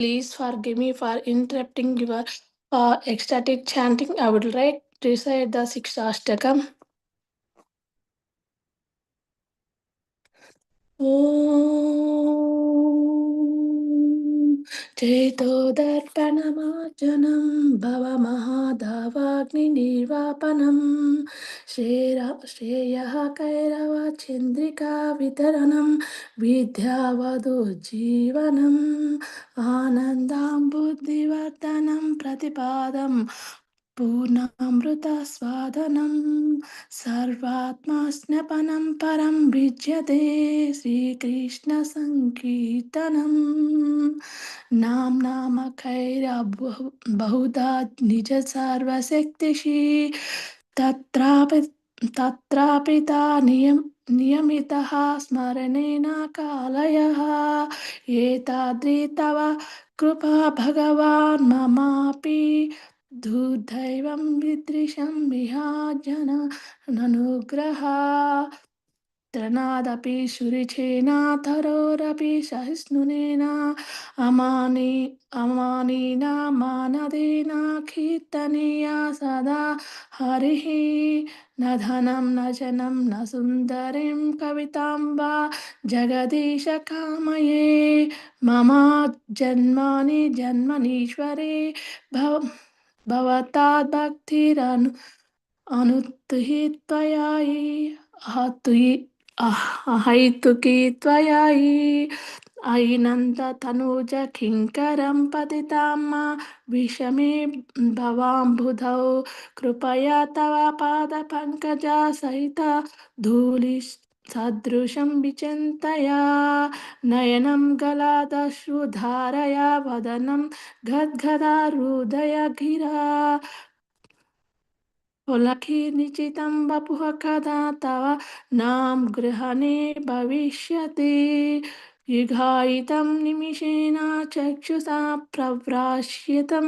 Please forgive me for interrupting your ecstatic chanting. I would like to recite the Sikshastakam. ॐ चेतोदर्पणमार्जनं भवमहादावाग्निर्वापनं श्रेयः कैरवचन्द्रिका वितरणं विद्यावधुज्जीवनम् आनन्दां बुद्धिवर्धनं प्रतिपादं पूर्णामृतस्वादनं सर्वात्मास्नपनं परं विज्यते श्रीकृष्णसङ्कीर्तनम् बहुधा निज सर्वशक्तिषि तत्रापि तत्रापि ता नियमितः स्मरणेन कालयः एताद्रि तव कृपा भगवान् ममापि दुर्दैवं विदृशं विहाजन अनुग्रह त्रनादपि सुरिचेनाथरोरपि सहिष्णुनेन अमानीना मानदेन कीर्तनीया सदा हरिः न धनं न जनं न सुन्दरीं कवितां वा जगदीश कामये मम जन्मानि जन्मनीश्वरे भवताद् भक्तिरनु अनुत्हि त्वयायि अहतुयि अहैतुकी त्वयायि अयिनन्दतनुज किङ्करं पतितां मा विषमे भवाम्बुधौ कृपया तव पादपङ्कजा सहित धूलि सदृशं विचिन्तया नयनं गलादश्रुधारया वदनं गद्गदा हृदय गिरा निचितं वपुः कदा तव नाम गृहणे भविष्यति युगायितं निमिषेण चक्षुषा प्रव्राश्यतं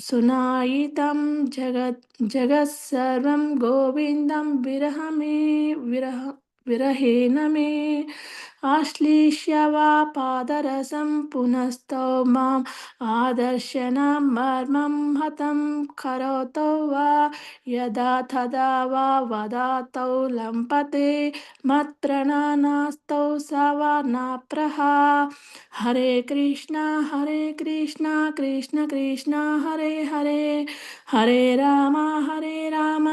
सुनायितं जगत् सर्वं गोविन्दं विरहेण मे आश्लिष्य वा पादरसं पुनस्तौ माम् आदर्शनं मर्मं हतं करोतो वा यदा तदा वा वदातौ लम्पते मत्प्रणनास्तौ स वा नाप्रः हरे Krishna Krishna Krishna Hare Hare Hare Ram Ram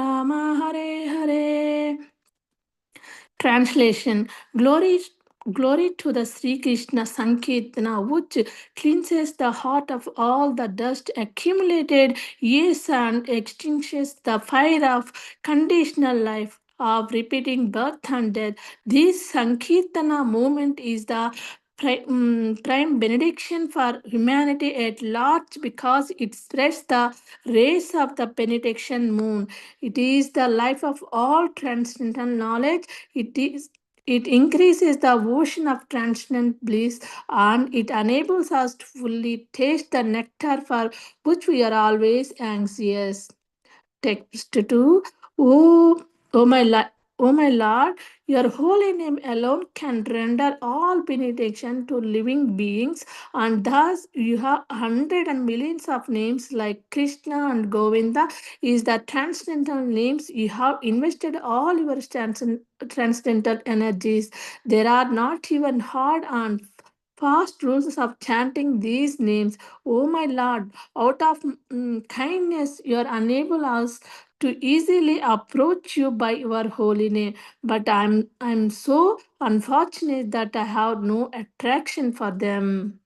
Ram Hare Hare Translation. Glory to the Sri Krishna Sankirtana, which cleanses the heart of all the dust accumulated years and extinguishes the fire of conditional life of repeating birth and death. This Sankirtana movement is the prime benediction for humanity at large because it spreads the rays of the benediction moon. It is the life of all transcendental knowledge. It increases the ocean of transcendent bliss and it enables us to fully taste the nectar for which we are always anxious. Text 2. Oh, oh my, oh my Lord, your holy name alone can render all benediction to living beings, and thus you have hundred and millions of names like Krishna and Govinda is the transcendental names you have invested all your transcendental energies. There are not even hard and fast rules of chanting these names. Oh my Lord, out of kindness, you are unable us to easily approach you by your holy name. But I'm so unfortunate that I have no attraction for them.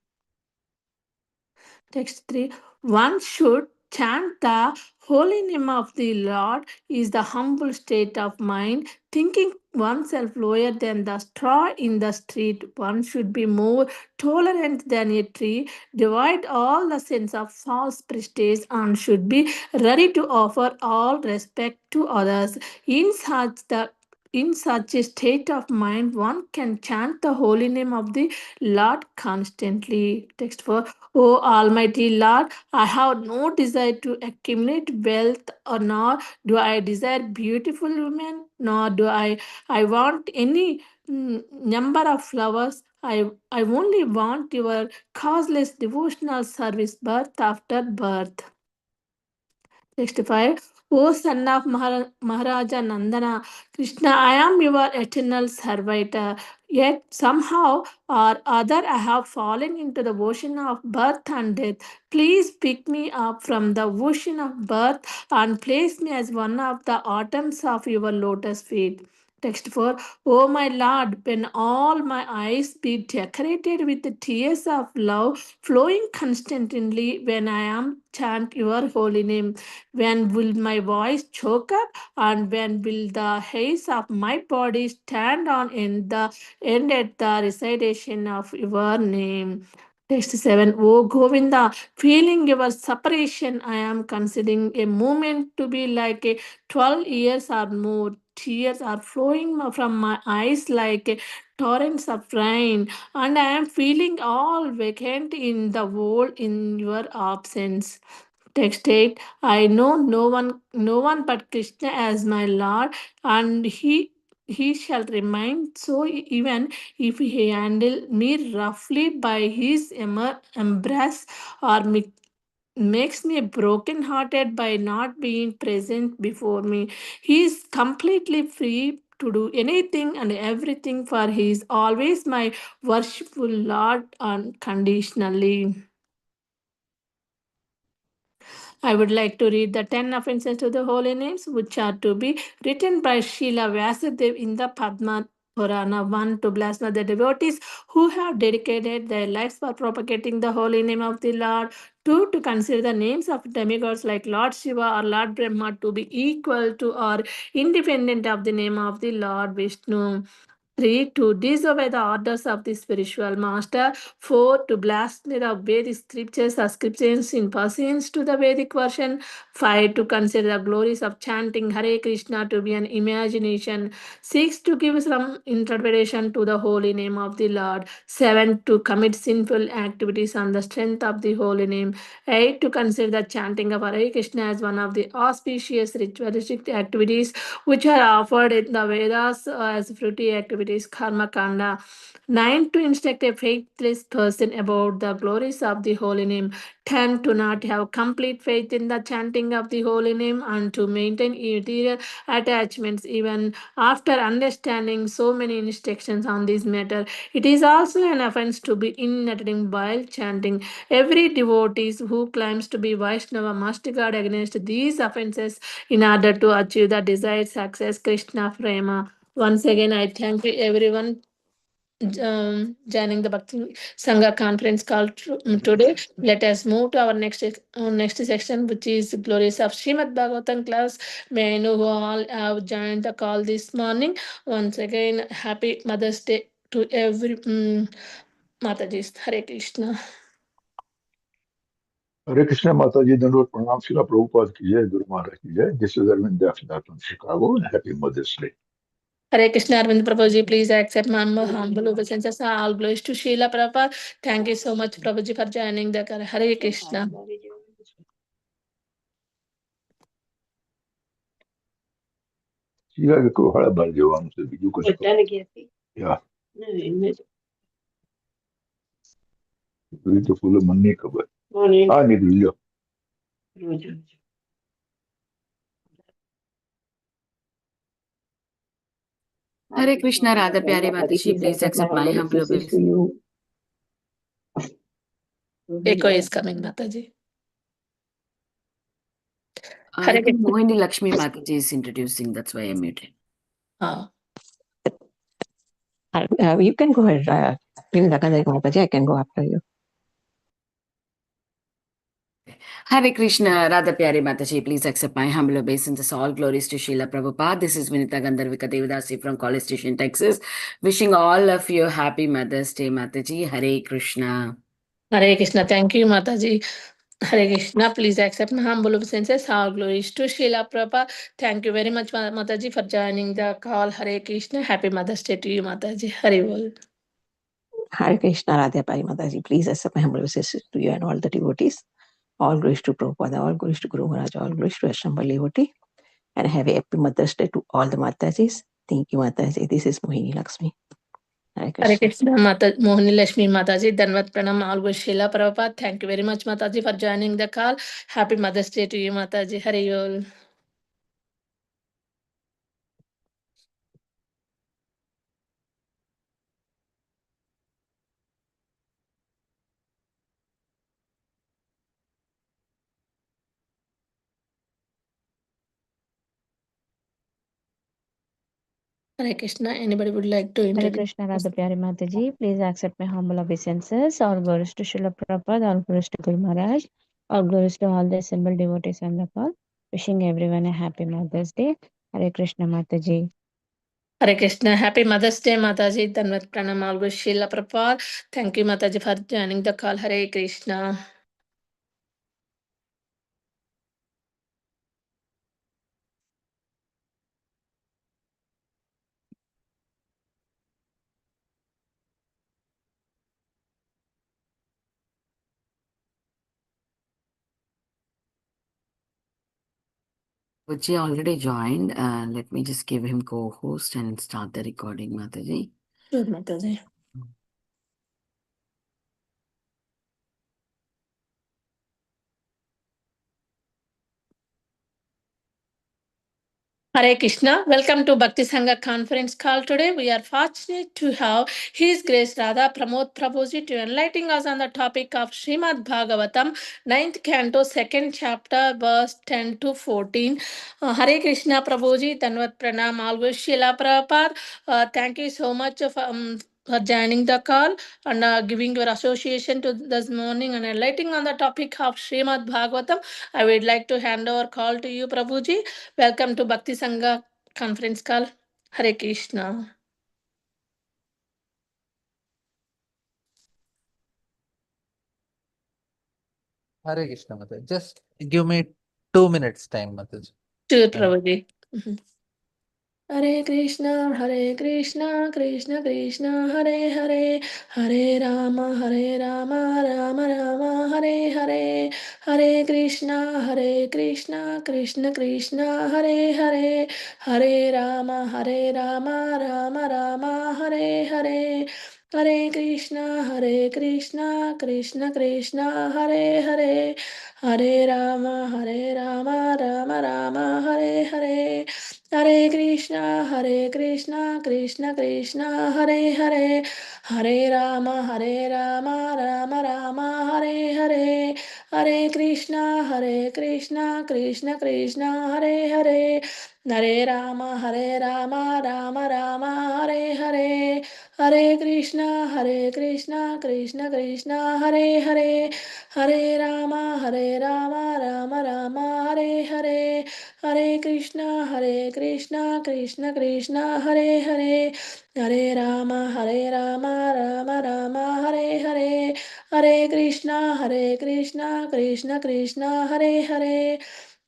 Text 3. One should chant the holy name of the Lord is the humble state of mind, thinking oneself lower than the straw in the street. One should be more tolerant than a tree, divide all the sense of false prestige, and should be ready to offer all respect to others. In such the in such a state of mind, one can chant the holy name of the Lord constantly. Text 4. O Almighty Lord, I have no desire to accumulate wealth, or nor do I desire beautiful women, nor do I want any number of flowers. I only want your causeless devotional service birth after birth. 65. O son of Maharaja Nandana, Krishna, I am your eternal servitor. Yet somehow or other I have fallen into the ocean of birth and death. Please pick me up from the ocean of birth and place me as one of the atoms of your lotus feet. Text 4. O my Lord, when all my eyes be decorated with the tears of love flowing constantly when I am chant your holy name, when will my voice choke up, and when will the hairs of my body stand on in the end at the recitation of your name? Text 7. O Govinda, feeling your separation, I am considering a moment to be like a 12 years or more. Tears are flowing from my eyes like a torrents of rain, and I am feeling all vacant in the world in your absence. Text 8. I know no one but Krishna as my Lord, and he shall remain so even if he handle me roughly by his embrace, or makes me broken hearted by not being present before me. He is completely free to do anything and everything, for he is always my worshipful Lord unconditionally. I would like to read the 10 offenses to the holy names, which are to be written by Srila Vyasadeva in the Padma Purana. 1. To blaspheme the devotees who have dedicated their lives for propagating the holy name of the Lord. 2. To consider the names of demigods like Lord Shiva or Lord Brahma to be equal to or independent of the name of the Lord Vishnu. 3. To disobey the orders of the spiritual master. 4. To blaspheme the Vedic scriptures or scriptures in pursuance to the Vedic version. 5. To consider the glories of chanting Hare Krishna to be an imagination. 6. To give some interpretation to the holy name of the Lord. 7. To commit sinful activities on the strength of the holy name. 8. To consider the chanting of Hare Krishna as one of the auspicious ritualistic activities which are offered in the Vedas as fruity activities, karma kanda. 9. To instruct a faithless person about the glories of the holy name. 10. To not have complete faith in the chanting of the holy name and to maintain material attachments even after understanding so many instructions on this matter. It is also an offense to be inattentive while chanting. Every devotee who claims to be Vaishnava must guard against these offenses in order to achieve the desired success. Krishna Prema. Once again, I thank you everyone joining the Bhakti Sangha conference call today. Let us move to our next section, which is glories of Srimad Bhagavatam class. May I know who all have joined the call this morning. Once again, happy Mother's Day to every Mataji. Hare Krishna. Hare Krishna Mataji, Dandavat Pranam, Srila Prabhupada ki jai, Guru Maharaj ki jai. This is Arvind Daphne from Chicago, and happy Mother's Day. Hare Krishna, Arvind Prabhuji, please accept my humble obeisances. All glories to Srila Prabhupada. Thank you so much, Prabhuji, for joining the call. Hare Krishna. Siga ko hala bar jawam se biju kuch ko. Yeah. तो फूल मन नहीं खबर हाँ नहीं Delhi Hare Krishna, Radha Pyari Mataji, please accept my humble obeisance. Echo is coming, Mataji. I think Mohini Lakshmi Mataji is introducing, that's why I'm muted. You can go ahead, Mataji, I can go after you. Hare Krishna, Radha Pyari Mataji, please accept my humble obeisances. All glories to Srila Prabhupada. This is Vinita Gandharvika Devadasi from College Station, Texas. Wishing all of you happy Mother's Day, Mataji. Hare Krishna. Hare Krishna. Thank you, Mataji. Hare Krishna, please accept my humble obeisances. All glories to Srila Prabhupada. Thank you very much, Mataji, for joining the call. Hare Krishna. Happy Mother's Day to you, Mataji. Hare Bol. Hare Krishna, Radha Mataji. Please accept my humble obeisances to you and all the devotees. All glories to Prabhupada, all glories to Guru Maharaj, all glories to Assembled devotee. And have a happy Mother's Day to all the Matajis. Thank you, Mataji. This is Mohini Lakshmi. Hare Hare Krishna. Krishna, Mohini Lakshmi Mataji. Dhanvat Pranam, all good Srila Prabhupada. Thank you very much, Mataji, for joining the call. Happy Mother's Day to you, Mataji. Hare Bol. Hare Krishna. Anybody would like to Hare introduce? Krishna, Radha Pyari Mataji. Please accept my humble obeisances. All glories to Srila Prabhupada, all glories to Guru Maharaj, all glories to all the assembled devotees on the call. Wishing everyone a happy Mother's Day. Hare Krishna Mataji. Hare Krishna. Happy Mother's Day, Mataji. Dhanvat Pranam, all good Srila Prabhupada. Thank you, Mataji, for joining the call. Hare Krishna. Puji already joined. Let me just give him co-host and start the recording, Mataji. Sure, Mataji. Hare Krishna. Welcome to Bhakti Sangha conference call today. We are fortunate to have His Grace Radha Pramod Prabhuji to enlighten us on the topic of Simad Bhagavatam, 9th canto, 2nd chapter, verse 10 to 14. Hare Krishna Prabhuji, Dhanvat Pranam, always Srila Prabhupada. Thank you so much for joining the call and giving your association to this morning and enlightening on the topic of Srimad Bhagavatam. I would like to hand over call to you, Prabhuji. Welcome to Bhakti Sangha conference call. Hare Krishna. Hare Krishna, Mataji. Just give me 2 minutes time, Mataji. Sure, Thank you. Prabhuji. Hare Krishna, Krishna Krishna, Hare Hare, Hare Rama, Rama Rama, Hare Hare, Hare Krishna, Krishna Krishna, Hare Hare, Hare Rama, Rama Rama, Hare Hare. Hare Krishna, Krishna Krishna, Hare Hare, Hare Rama, Rama Rama, Hare Hare. Hare Krishna, Krishna Krishna, Hare Hare, Hare Rama, Rama Rama, Hare Hare, Hare Krishna, Krishna Krishna, Hare Hare, Hare Rama, Rama Rama, Hare Hare, Hare Krishna, Krishna Krishna, Hare Hare, Hare Rama, Rama Rama, Hare Hare. Hare Krishna, Krishna Krishna, Hare Hare, Hare Rama, Rama Rama, Hare Hare, Hare Krishna, Krishna Krishna, Hare Hare,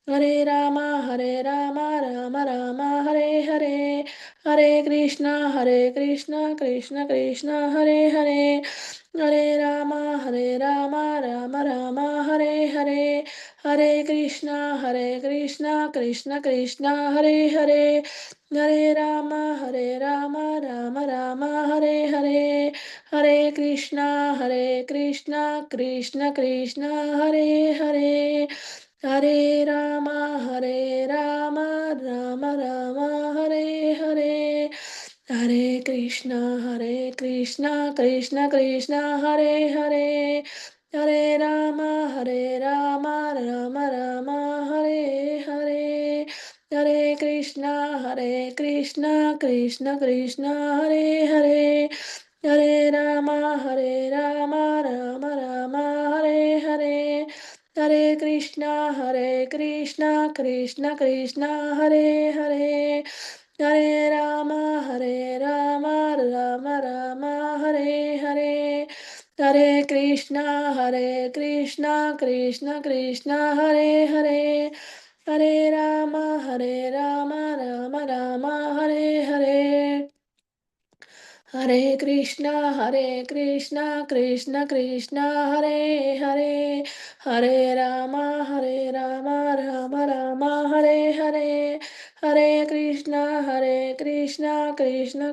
Hare Rama, Rama Rama, Hare Hare, Hare Krishna, Krishna Krishna, Hare Hare, Hare Rama, Rama Rama, Hare Hare, Hare Krishna, Krishna Krishna, Hare Hare, Hare Rama, Rama Rama, Hare Hare, Hare Krishna, Krishna Krishna, Hare Hare, Hare Rama, Rama Rama, Hare Hare, Hare Krishna, Krishna Krishna, Hare Hare, Hare Rama, Rama Rama, Hare Hare, Hare Krishna, Krishna Krishna, Hare Hare, Hare Rama, Rama Rama, Hare Hare, Hare Krishna, Krishna Krishna, Hare Hare, Hare Rama, Rama Rama, Hare Hare, Hare Krishna, Krishna Krishna, Hare Hare, Hare Rama, Rama Rama, Hare Hare. Hare Krishna, Krishna Krishna, Hare Hare, Hare Rama, Rama Rama, Hare Hare, Hare Krishna, Krishna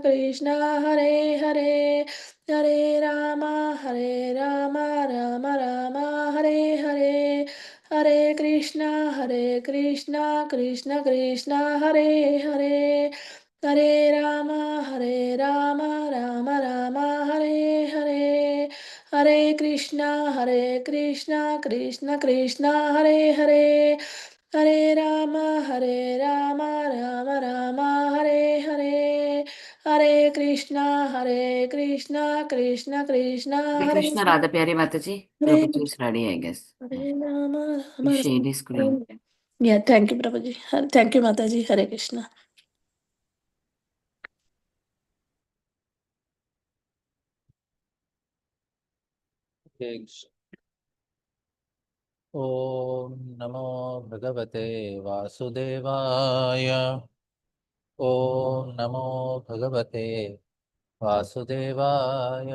Krishna, Hare Hare, Hare Rama, Rama Rama, Hare Hare, Hare Krishna, Krishna Krishna, Hare Hare. Hare Rama, Rama Rama, Hare Hare, Hare Krishna, Krishna Krishna, Hare Hare, Hare Rama, Rama Rama, Hare Hare, Hare Krishna, Krishna Krishna, Hare Hare Krishna, Radha Pyari Mataji. Hare, Prabhuji is ready, I guess. Hare Rama, You Rama share the screen. Rama. Yeah, thank you, Prabhuji. Thank you, Mataji. Hare Krishna. ॐ नमो भगवते वासुदेवाय। ॐ नमो भगवते वासुदेवाय।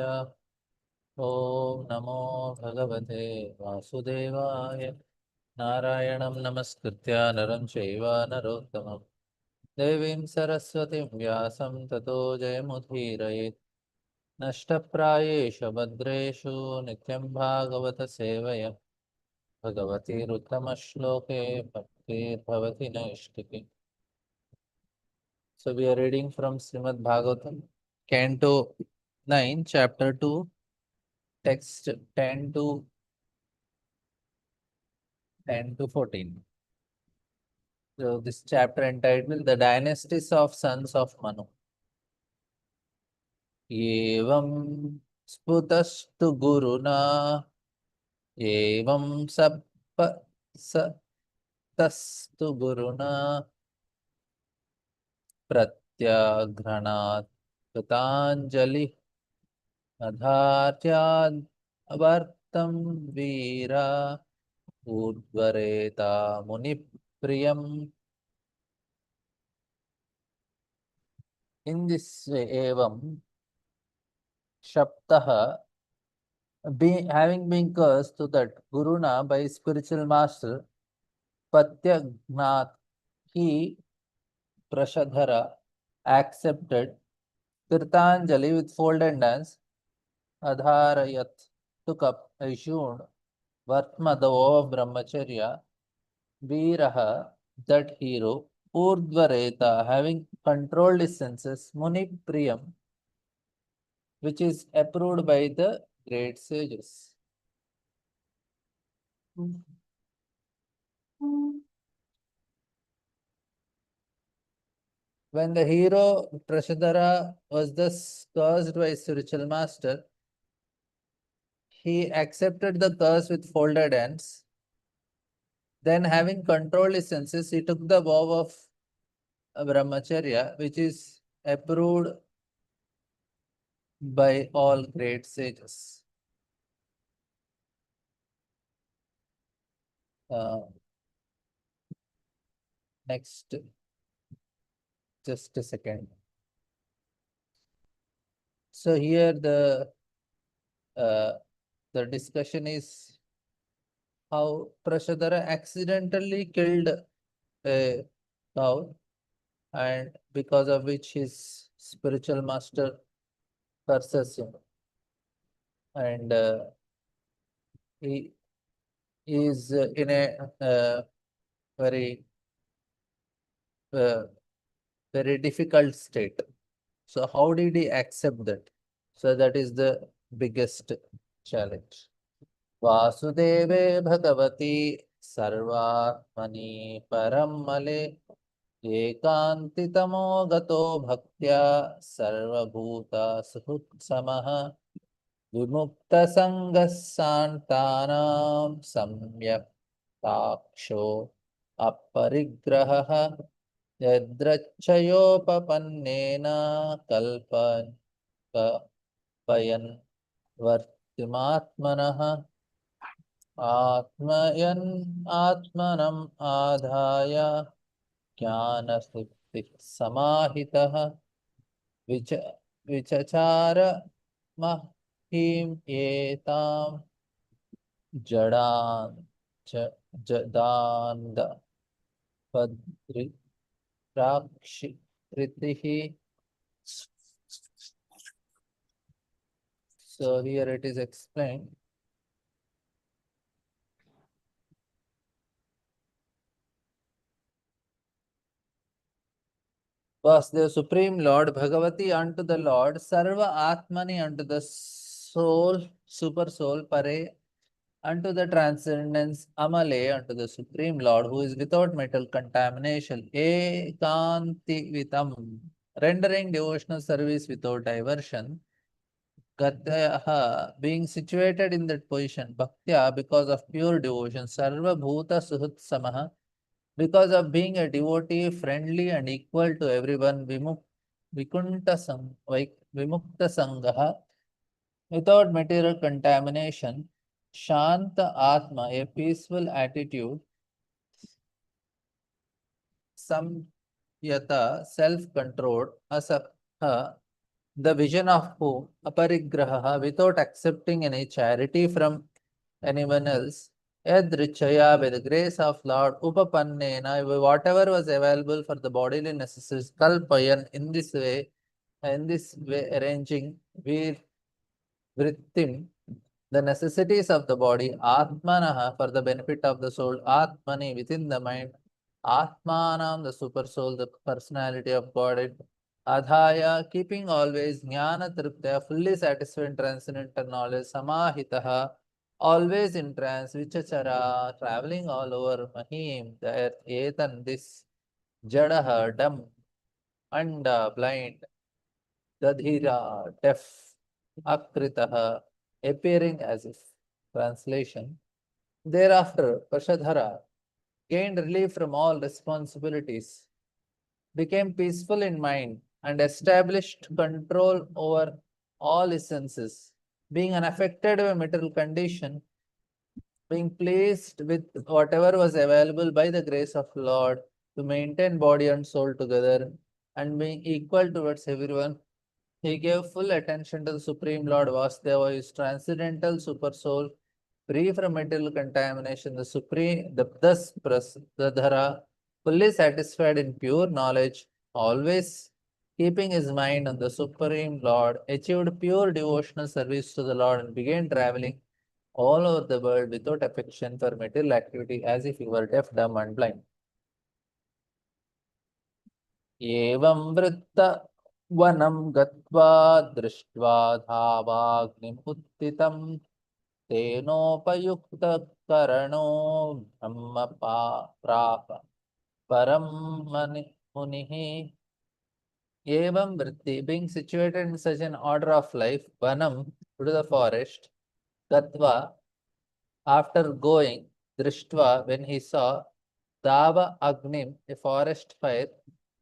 ॐ नमो भगवते वासुदेवाय। नारायणं नमस्कृत्य नरं चैव नरोत्तमं देवीं सरस्वतीं व्यासं ततो जयमुदीरयेत्। नष्टप्रायेषु भद्रेषु नित्यं भागवत सेवया भगवतीरुत्तमश्लोके भक्तिर्भवति नैष्टिकी. So we are reading from Simad Bhagavatam, Canto 9, Chapter 2, text 10 to 14. So this chapter entitled The Dynasties of Sons of Manu. Evam sputastu guruna evam sappa tastu guruna pratyagranat Patanjali adhatyad avartam veera udvareta munipriyam. In this way, evam Shaptaha, having been cursed to that Guruna by spiritual master, Patyagnat, he, Prashadhara, accepted Tirthanjali with folded hands, Adharayat, took up, assumed, Vartma, the vow of Brahmacharya, Veeraha, that hero, Urdvareta, having controlled his senses, Muni Priyam, which is approved by the great sages. When the hero Prashadhara was thus cursed by his spiritual master, he accepted the curse with folded hands. Then, having controlled his senses, he took the vow of Brahmacharya, which is approved by all great sages. Next, just a second. So here the discussion is how Prashadhara accidentally killed a cow, and because of which his spiritual master curses him, and he is in a very very difficult state. So how did he accept that? So that is the biggest challenge. Vasudeve Bhagavati Sarvatmani Parammale Ekantitamo Gato Bhaktya Sarvabhuta Suhutsamaha Vimukta Sangasantanam Samyak Taksho Aparigraha Yadrachayopapannena Kalpayan Atmanah Atmayan Atmanam Adhaya Jnana Siddhi Samahitah Vichachara Mahim Etam Jadan Jadanda Padri Rakshi Ritihi. So here it is explained. Was the Supreme Lord Bhagavati unto the Lord, Sarva Atmani unto the soul, super soul, Pare unto the transcendence, Amale unto the Supreme Lord, who is without metal contamination, Ekanti Vitam, rendering devotional service without diversion, Gatyaha, being situated in that position, Bhaktya, because of pure devotion, Sarva Bhuta Suhut Samaha, because of being a devotee, friendly and equal to everyone, Vimukta Sangaha, without material contamination, Shanta Atma, a peaceful attitude, Samyata, self-controlled, Asakha, the vision of whom, Aparigraha, without accepting any charity from anyone else, Yadrichaya, by the grace of Lord, Upapannena, whatever was available for the bodily necessities, Kalpayan, in this way arranging Vrittim, the necessities of the body, Atmanaha, for the benefit of the soul, Atmani, within the mind, Atmanam, the super soul, the personality of God, Adhaya, keeping always Jnana Triptya, fully satisfied transcendental knowledge, Samahitaha, always in trance, Vichachara, traveling all over Mahim, the earth, Etan, this, Jadaha, dumb, Anda, blind, Dadhira, deaf, Akritaha, appearing as if. Translation. Thereafter, Prashadhara gained relief from all responsibilities, became peaceful in mind, and established control over all his senses, being unaffected by material condition, being pleased with whatever was available by the grace of Lord to maintain body and soul together, and being equal towards everyone. He gave full attention to the Supreme Lord Vasudeva, his transcendental super soul, free from material contamination, the Supreme, thus Prasadhara, fully satisfied in pure knowledge, always keeping his mind on the Supreme Lord, achieved pure devotional service to the Lord and began traveling all over the world without affection for material activity as if he were deaf, dumb, and blind. एवं वृत्त वनं गत्वा दृष्ट्वा धावाग्निम् उत्थितं तेनोपयुक्तकरणो ब्रह्म प्राप परं मुनिः. Evam vritti, being situated in such an order of life, vanam, to the forest, gatva, after going, drishtva, when he saw, dava agnim, a forest fire,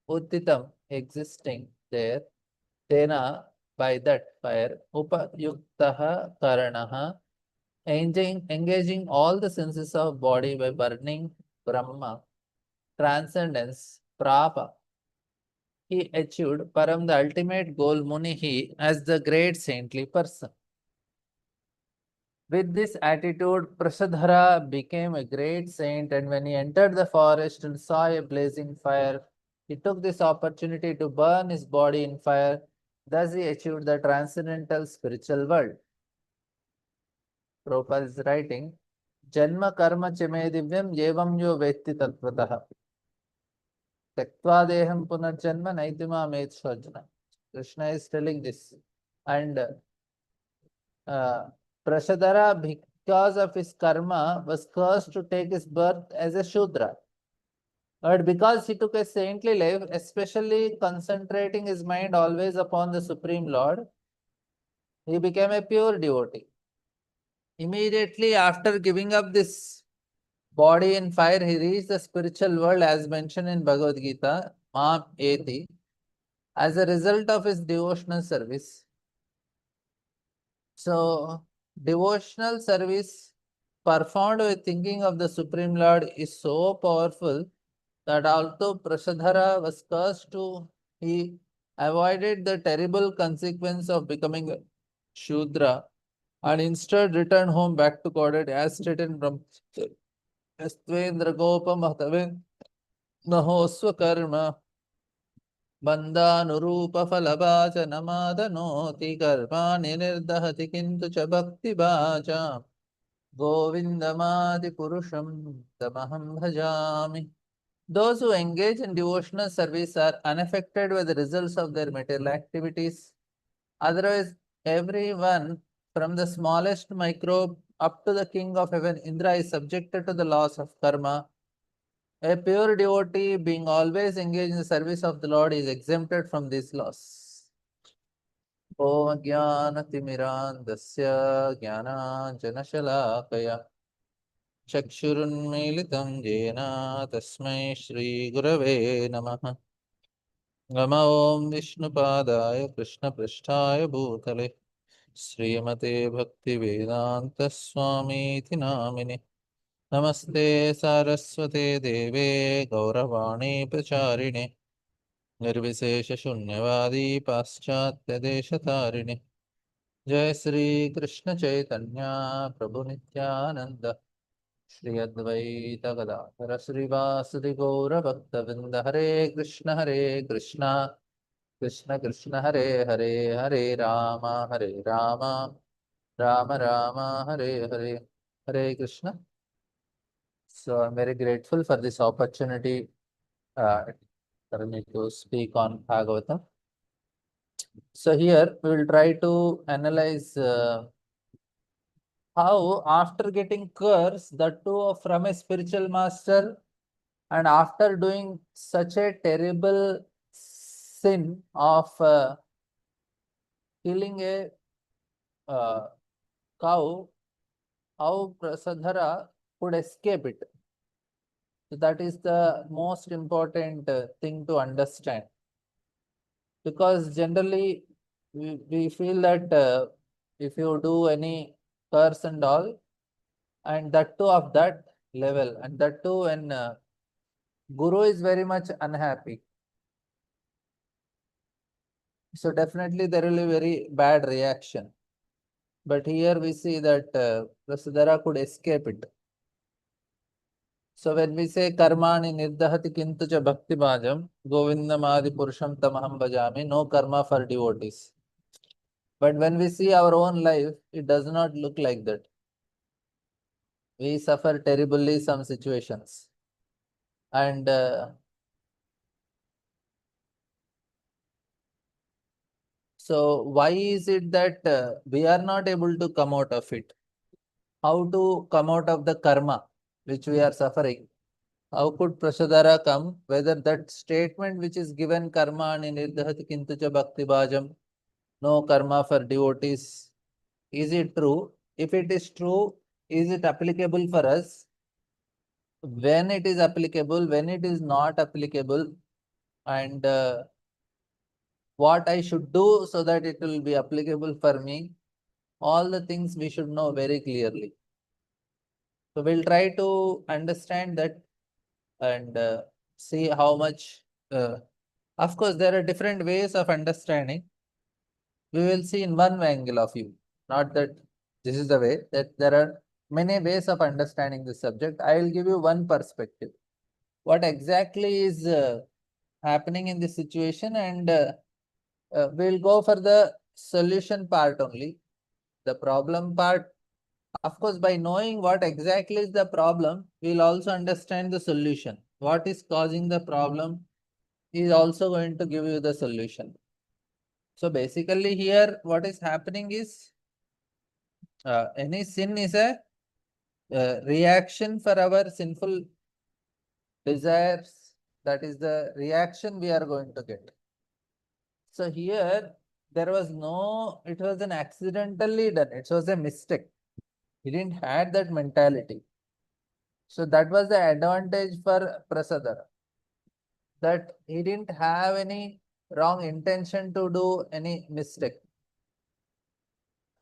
uttitam, existing there, tena, by that fire, upayuktaha karanaha, engaging all the senses of body by burning Brahma, transcendence, prapa, he achieved param, the ultimate goal, munihi, as the great saintly person. With this attitude, Prasadhara became a great saint, and when he entered the forest and saw a blazing fire, he took this opportunity to burn his body in fire. Thus he achieved the transcendental spiritual world. Prabhupada is writing, Janma karma chame divyam yevam yo vetti tattvataha. Tektva deham punarjanma naitima med swajna. Krishna is telling this. And Prashadhara, because of his karma, was cursed to take his birth as a Shudra. But because he took a saintly life, especially concentrating his mind always upon the Supreme Lord, he became a pure devotee. Immediately after giving up this body in fire, he reached the spiritual world as mentioned in Bhagavad Gita, Mam Eti, as a result of his devotional service. So, devotional service performed with thinking of the Supreme Lord is so powerful that although Prasadhara was cursed he avoided the terrible consequence of becoming a Shudra and instead returned home back to Godhead as stated in Brahma. Estvendra Gopa Mahatave Nahoswa Karma Bandhanurupa Falabacha Namadhanoti Karmani Nirdahati Kintu Cha Bhakti Bacha Govindamadi Purusham Tamaham Bhajami. Those who engage in devotional service are unaffected by the results of their material activities. Otherwise, everyone from the smallest microbe up to the king of heaven, Indra, is subjected to the laws of karma. A pure devotee, being always engaged in the service of the Lord, is exempted from these laws. Om Jnanatimirandasya Jnananjanashalakaya Chakshurunmilitam Jena Tasmai Shri Gurave Namaha. Nama Om Vishnupadaya Krishna Prishtaya Bhutale Srimate Bhakti Vedanta Swami Namini Namaste Saraswate Deve Gauravani Pracharine Nirvisesha Shunyavadi Paschatya Deshatarine Jai Sri Krishna Chaitanya Prabhu Nityananda Shri Advaita Gadadhara Srivasadi Gaura Bhaktavinda Hare Krishna Krishna Krishna Hare Hare Hare Rama Rama Rama Hare Hare Hare Krishna. So I'm very grateful for this opportunity for me to speak on Bhagavatam. So here we will try to analyze how after getting cursed, that too from a spiritual master, and after doing such a terrible sin of killing a cow, how Prasadhara could escape it. So that is the most important thing to understand. Because generally we feel that if you do any curse and all, and that too of that level, and that too when Guru is very much unhappy. So definitely there will be very bad reaction. But here we see that Prasadhara could escape it. So when we say karmani nirdahati kintu cha bhakti bhajam govindam adi purusham tamaham bhajami, no karma for devotees. But when we see our own life, it does not look like that. We suffer terribly some situations. And so why is it that we are not able to come out of it? How to come out of the karma which we are suffering? How could Prasadhara come? Whether that statement which is given karma ani nirdahati kintu cha bhakti bhajam, no karma for devotees, is it true? If it is true, is it applicable for us? When it is applicable, when it is not applicable, and what I should do so that it will be applicable for me, all the things we should know very clearly. So we'll try to understand that and see how much. Of course, there are different ways of understanding. We will see in one angle of view, not that this is the way, that there are many ways of understanding this subject. I will give you one perspective. What exactly is happening in this situation, and we'll go for the solution part only. The problem part, of course, by knowing what exactly is the problem, we'll also understand the solution. What is causing the problem is also going to give you the solution. So basically here what is happening is any sin is a reaction for our sinful desires. That is the reaction we are going to get. So here there was no, it was an accidentally done. It was a mistake. He didn't have that mentality. So that was the advantage for Prasadhara. That he didn't have any wrong intention to do any mistake.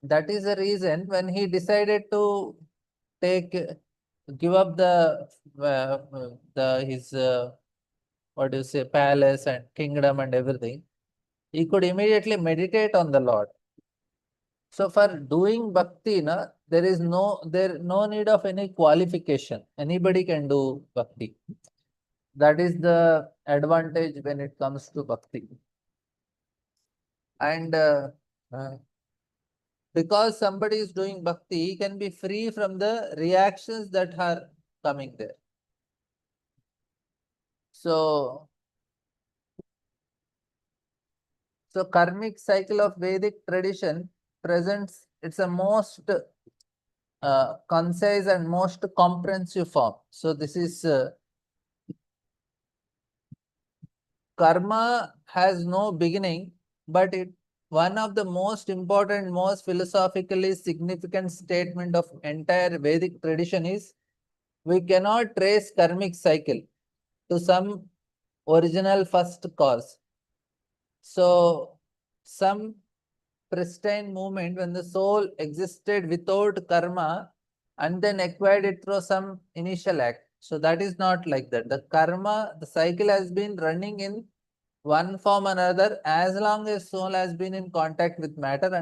that is the reason when he decided to give up his what do you say, palace and kingdom and everything, he could immediately meditate on the Lord. So for doing bhakti, there is no need of any qualification. Anybody can do bhakti. That is the advantage when it comes to bhakti. And because somebody is doing bhakti, he can be free from the reactions that are coming there. So karmic cycle of Vedic tradition presents, it's a most concise and most comprehensive form. So this is karma has no beginning, but one of the most important, most philosophically significant statement of entire Vedic tradition is we cannot trace karmic cycle to some original first cause. So some pristine moment when the soul existed without karma and then acquired it through some initial act. So that is not like that. The karma, the cycle has been running in one form or another as long as soul has been in contact with matter,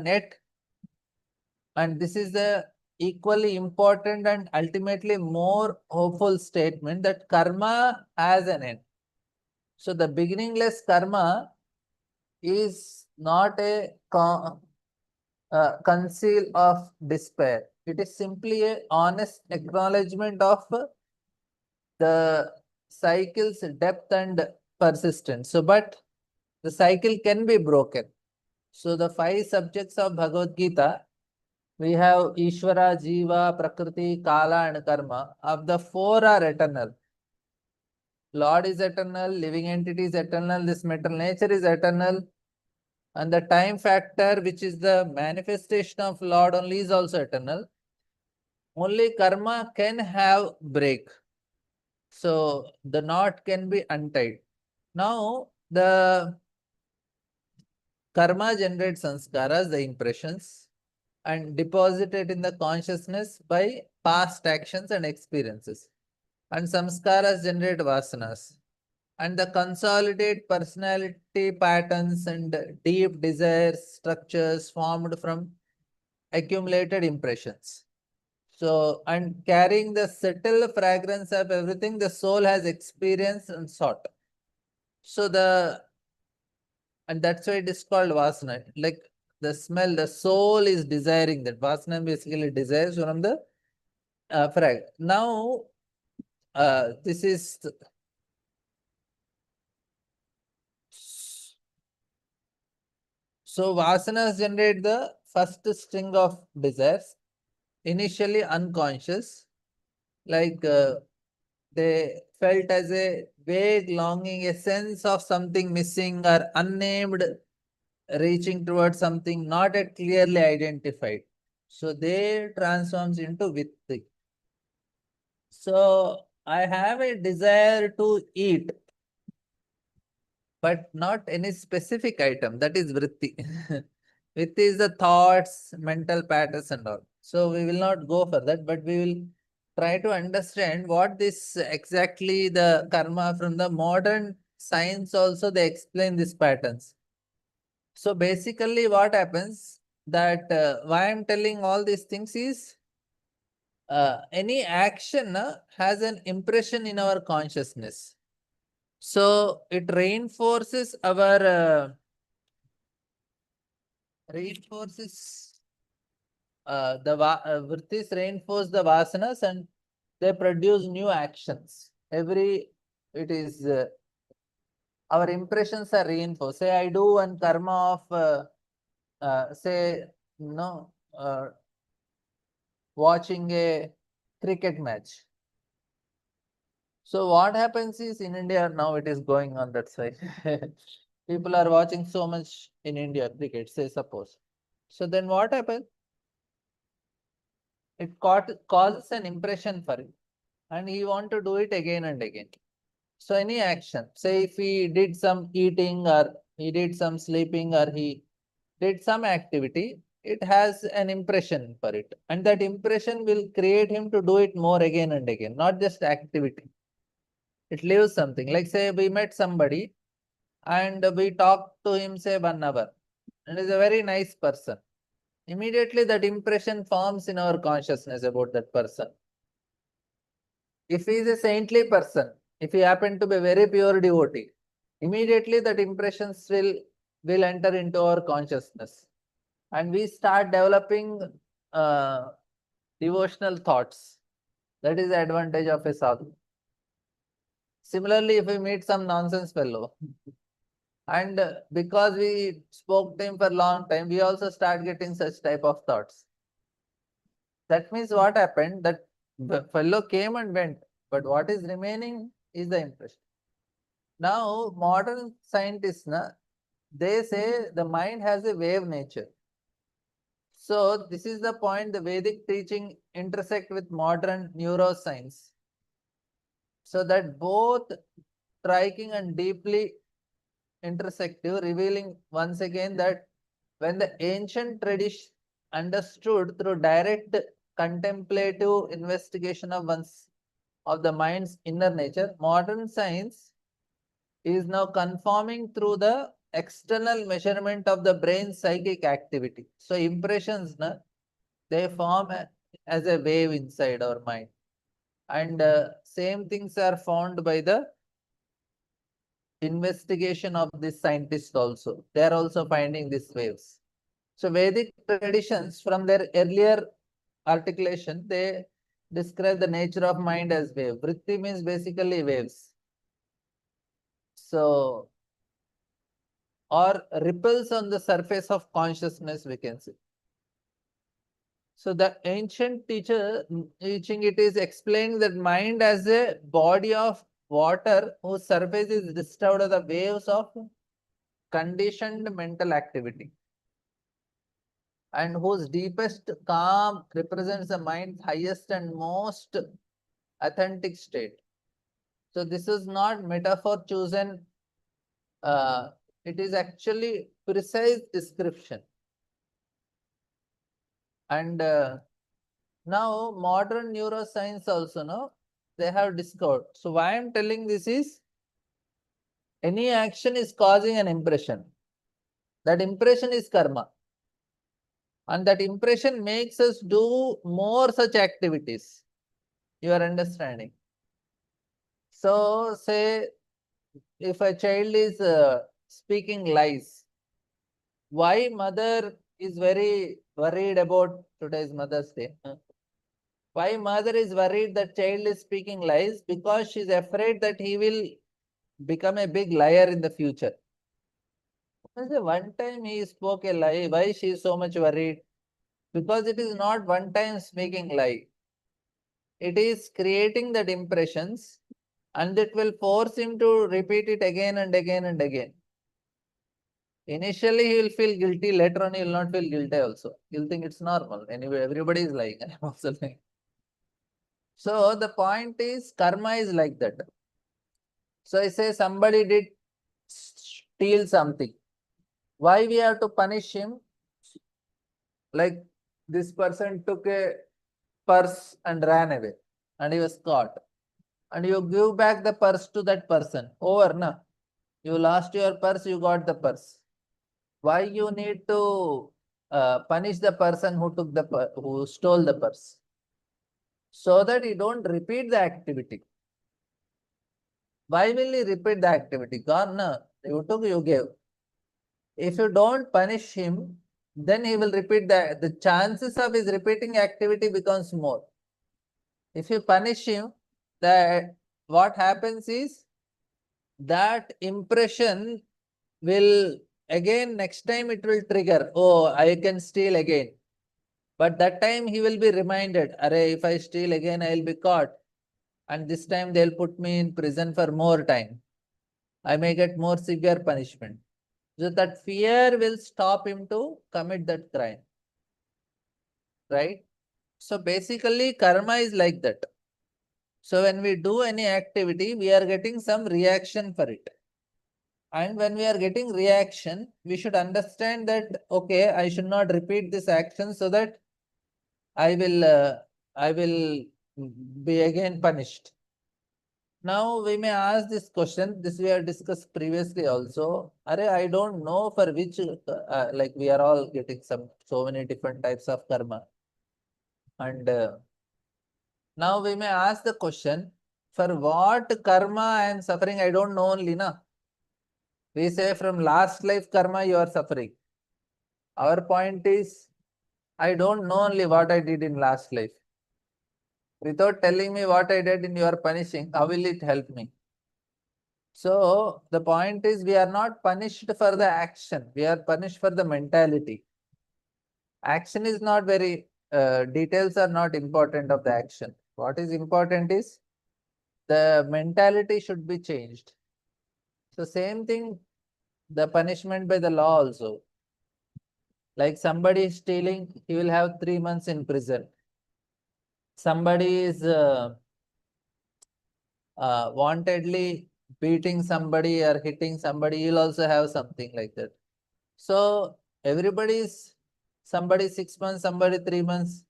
and this is the equally important and ultimately more hopeful statement that karma has an end. So the beginningless karma is not a conceal of despair. It is simply a honest acknowledgement of the cycle's depth and persistence. So, but the cycle can be broken. So the 5 subjects of Bhagavad Gita, we have Ishvara, Jiva, Prakriti, Kala and Karma. Of the 4 are eternal. Lord is eternal, living entity is eternal, this material nature is eternal, and the time factor, which is the manifestation of Lord only, is also eternal. Only karma can have break. So the knot can be untied. Now the karma generates sanskaras, the impressions, and deposited in the consciousness by past actions and experiences. And samskaras generate vasanas. And the consolidate personality patterns and deep desires, structures formed from accumulated impressions. So, and carrying the subtle fragrance of everything the soul has experienced and sought. So and that's why it is called vasana. Like the smell, the soul is desiring that. Vasana basically desires from the frag. Now, this is so vasanas generate the first string of desires, initially unconscious, like they felt as a vague longing, a sense of something missing or unnamed, reaching towards something not yet clearly identified. So they transforms into vitti. So I have a desire to eat, but not any specific item. That is vritti. Vritti is the thoughts, mental patterns and all. So we will not go for that, but we will try to understand what this exactly the karma from the modern science also they explain these patterns. So basically what happens that why I'm telling all these things is any action has an impression in our consciousness. So it reinforces our vrittis reinforce the vasanas and they produce new actions. It is our impressions are reinforced. Say I do one karma of say watching a cricket match. So what happens is in India now it is going on that side. People are watching so much in India cricket, say suppose. So then what happens? It causes an impression for him and he want to do it again and again. So any action, say if he did some eating or he did some sleeping or he did some activity, it has an impression for it. And that impression will create him to do it more again and again, not just activity. It leaves something. Like say we met somebody and we talked to him say 1 hour. And he's a very nice person. Immediately that impression forms in our consciousness about that person. If he is a saintly person, if he happen to be a very pure devotee, immediately that impressions will enter into our consciousness. And we start developing devotional thoughts. That is the advantage of a sadhu. Similarly, if we meet some nonsense fellow, and because we spoke to him for a long time, we also start getting such type of thoughts. That means what happened? That the fellow came and went, but what is remaining is the impression. Now, modern scientists, they say the mind has a wave nature. So, this is the point the Vedic teaching intersect with modern neuroscience. So that both striking and deeply intersective, revealing once again that when the ancient tradition understood through direct contemplative investigation of the mind's inner nature, modern science is now conforming through the external measurement of the brain's psychic activity. So impressions, they form as a wave inside our mind. And same things are found by the investigation of these scientists also. They are also finding these waves. So Vedic traditions from their earlier articulation, they describe the nature of mind as wave. Vritti means basically waves. So, or ripples on the surface of consciousness, we can say. So the ancient teaching it is explaining that mind as a body of water whose surface is disturbed by the waves of conditioned mental activity, and whose deepest calm represents the mind's highest and most authentic state. So this is not metaphor chosen, it is actually precise description. And now modern neuroscience also, they have discovered. So why I'm telling this is, any action is causing an impression. That impression is karma. And that impression makes us do more such activities. You are understanding? So say if a child is speaking lies, why mother is very worried about today's Mother's Day? Why mother is worried that child is speaking lies? Because she is afraid that he will become a big liar in the future. One time he spoke a lie, why she is so much worried? Because it is not one time speaking lie. It is creating that impressions, and it will force him to repeat it again and again and again. Initially, he will feel guilty. Later on, he will not feel guilty also. He'll think it's normal. Anyway, everybody is lying. I'm also lying. So the point is, karma is like that. So I say somebody did steal something. Why we have to punish him? Like this person took a purse and ran away, and he was caught. And you give back the purse to that person. Over, na? You lost your purse, you got the purse. Why you need to punish the person who stole the purse? So that you don't repeat the activity. Why will he repeat the activity? Gone, na? You took, you gave. If you don't punish him, then he will repeat the chances of his repeating activity becomes more. If you punish him, what happens is that impression will again, next time it will trigger, oh, I can steal again. But that time he will be reminded, if I steal again, I will be caught. And this time they'll put me in prison for more time. I may get more severe punishment. So that fear will stop him to commit that crime. Right? So basically karma is like that. So when we do any activity, we are getting some reaction for it. And when we are getting reaction, we should understand that, okay, I should not repeat this action so that I will be again punished. Now we may ask this question, this we have discussed previously also. I don't know for which, like we are all getting so many different types of karma. And now we may ask the question, for what karma I am suffering, I don't know only, na? We say from last life karma you are suffering. Our point is, I don't know only what I did in last life. Without telling me what I did and you are punishing, how will it help me? So the point is, we are not punished for the action. We are punished for the mentality. Action is not very, details are not important of the action. What is important is the mentality should be changed. So same thing, the punishment by the law also. Like somebody is stealing, he will have 3 months in prison. Somebody is wantedly beating somebody or hitting somebody, he'll also have something like that. So everybody's, somebody 6 months, somebody 3 months,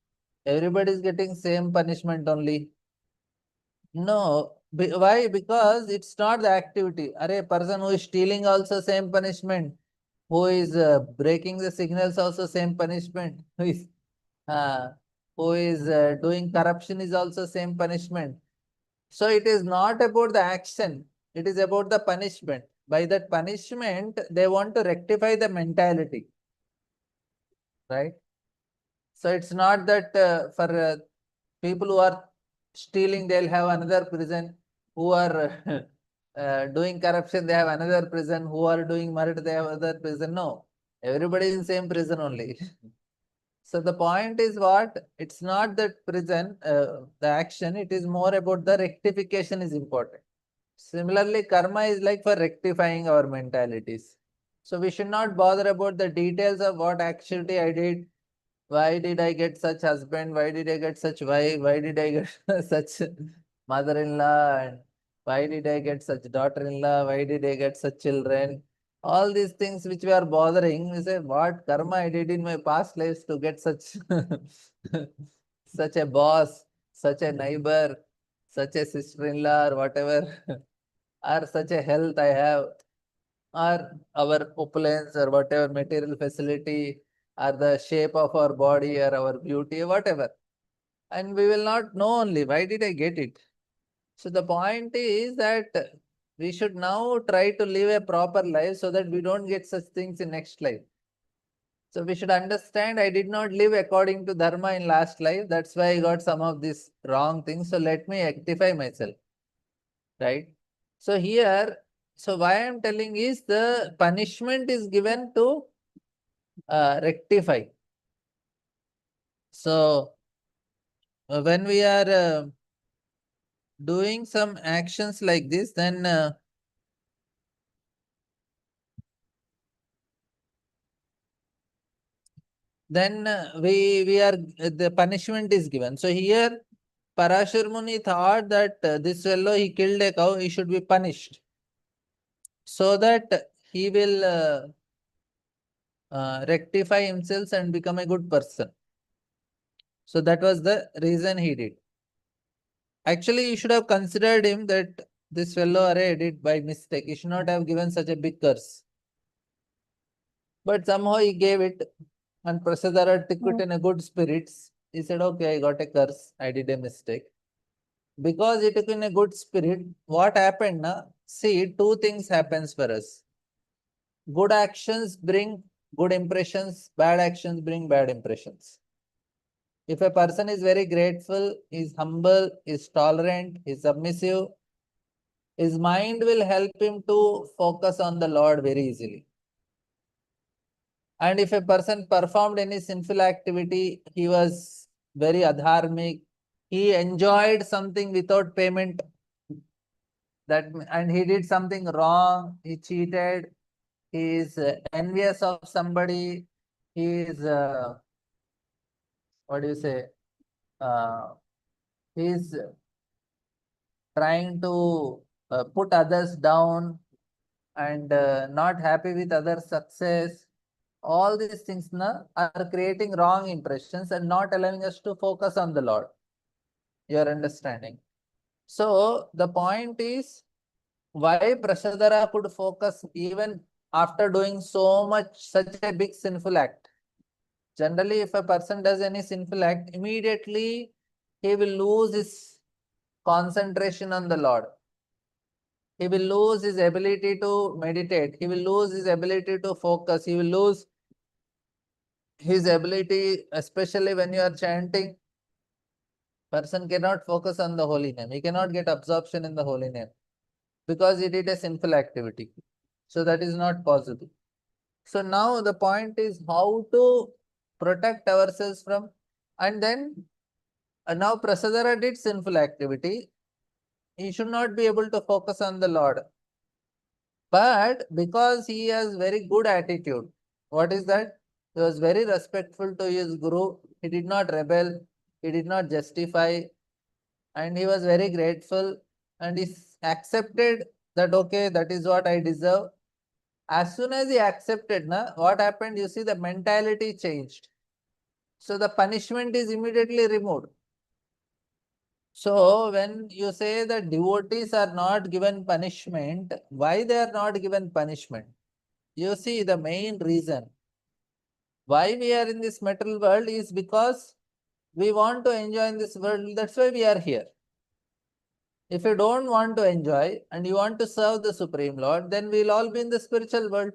everybody's getting same punishment only. No, why? Because it's not the activity. A person who is stealing also same punishment. Who is breaking the signals also same punishment. Uh, who is doing corruption is also same punishment. So it is not about the action, it is about the punishment. By that punishment, they want to rectify the mentality, right? So it's not that for people who are stealing, they'll have another prison. Who are doing corruption, they have another prison. Who are doing murder, they have other prison. No, everybody is in same prison only. So the point is what? It's not that prison, the action, it is more about the rectification is important. Similarly, karma is like for rectifying our mentalities. So we should not bother about the details of what activity I did. Why did I get such husband? Why did I get such wife? Why did I get such mother-in-law? And why did I get such daughter-in-law? Why did I get such children? All these things which we are bothering, we say, what karma I did in my past lives to get such such a boss, such a neighbor, such a sister-in-law or whatever, or such a health I have, or our opulence or whatever material facility, or the shape of our body or our beauty, whatever. And we will not know only why did I get it. So the point is that we should now try to live a proper life so that we don't get such things in next life. So we should understand I did not live according to dharma in last life. That's why I got some of these wrong things. So let me rectify myself. Right? So here, so why I am telling is the punishment is given to rectify. So when we are doing some actions like this, then we are the punishment is given. So here Parashar Muni thought that this fellow, he killed a cow, he should be punished so that he will rectify himself and become a good person. So that was the reason he did. Actually, you should have considered him that this fellow did by mistake. He should not have given such a big curse. But somehow he gave it, and Prasadara took it in a good spirits. He said, okay, I got a curse. I did a mistake. Because he took in a good spirit, what happened? See, two things happens for us. Good actions bring good impressions. Bad actions bring bad impressions. If a person is very grateful, is humble, is tolerant, is submissive, his mind will help him to focus on the Lord very easily. And if a person performed any sinful activity, he was very adharmic, he enjoyed something without payment, and he did something wrong, he cheated, he is envious of somebody, he is, what do you say, he is trying to put others down, and not happy with other success. All these things are creating wrong impressions and not allowing us to focus on the Lord. You are understanding? So the point is, why Prashadara could focus even after doing such a big sinful act. Generally, if a person does any sinful act, immediately he will lose his concentration on the Lord. He will lose his ability to meditate. He will lose his ability to focus. He will lose his ability, especially when you are chanting. Person cannot focus on the holy name. He cannot get absorption in the holy name because he did a sinful activity. So that is not possible. So now the point is how to protect ourselves from, and then now Prasadara did sinful activity. He should not be able to focus on the Lord. But because he has very good attitude, what is that? He was very respectful to his guru. He did not rebel. He did not justify. And he was very grateful. And he accepted that, okay, that is what I deserve. As soon as he accepted, what happened? You see, the mentality changed. So the punishment is immediately removed. So when you say that devotees are not given punishment, why they are not given punishment? You see, the main reason why we are in this material world is because we want to enjoy in this world. That's why we are here. If you don't want to enjoy and you want to serve the Supreme Lord, then we'll all be in the spiritual world.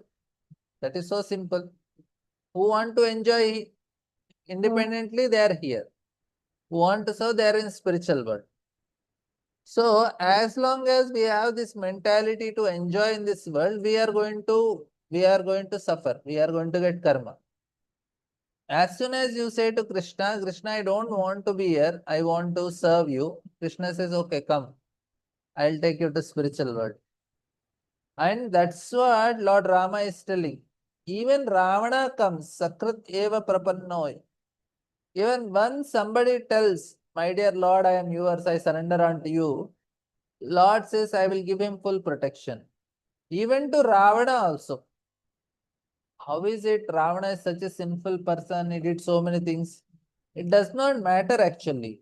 That is so simple. Who want to enjoy independently, they are here. Who want to serve, they are in spiritual world. So as long as we have this mentality to enjoy in this world, we are going to suffer. We are going to get karma. As soon as you say to Krishna, Krishna, I don't want to be here. I want to serve you. Krishna says, okay, come. I'll take you to spiritual world. And that's what Lord Rama is telling. Even Ravana comes, Sakrit eva prapannoy. Even once somebody tells, my dear Lord, I am yours, I surrender unto you, Lord says, I will give him full protection. Even to Ravana also. How is it Ravana is such a sinful person? He did so many things. It does not matter actually.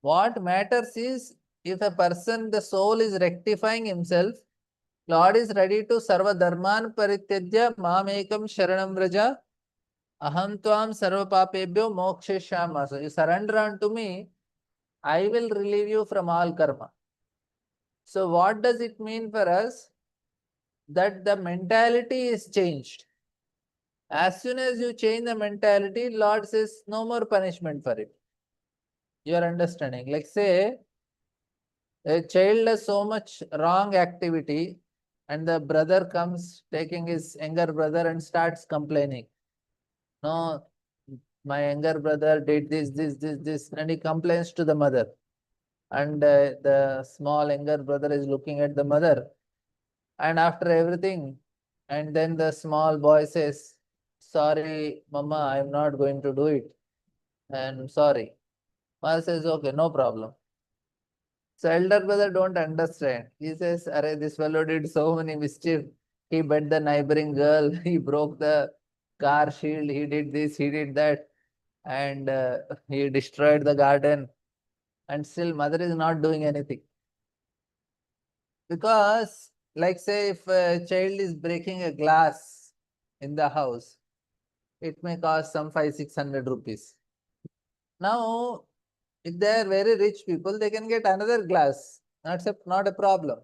What matters is if a person, the soul is rectifying himself, Lord is ready to sarva dharman parityajya mamekam sharanam vraja aham tvam sarva papebhyo moksheshyama. So you surrender unto me, I will relieve you from all karma. So what does it mean for us? That the mentality is changed. As soon as you change the mentality, Lord says no more punishment for it. You are understanding? Like say, a child does so much wrong activity and the brother comes taking his younger brother and starts complaining. No, my younger brother did this, and he complains to the mother. And the small younger brother is looking at the mother. And after everything, and then the small boy says, sorry, Mama, I'm not going to do it. And sorry. Mother says, okay, no problem. So elder brother don't understand. He says, Arey, this fellow did so many mischief. He bet the neighboring girl, he broke the car shield, he did this, he did that, and he destroyed the garden. And still mother is not doing anything. Because, like say, if a child is breaking a glass in the house, it may cost some 500-600 rupees. Now, if they are very rich people, they can get another glass. Not a problem.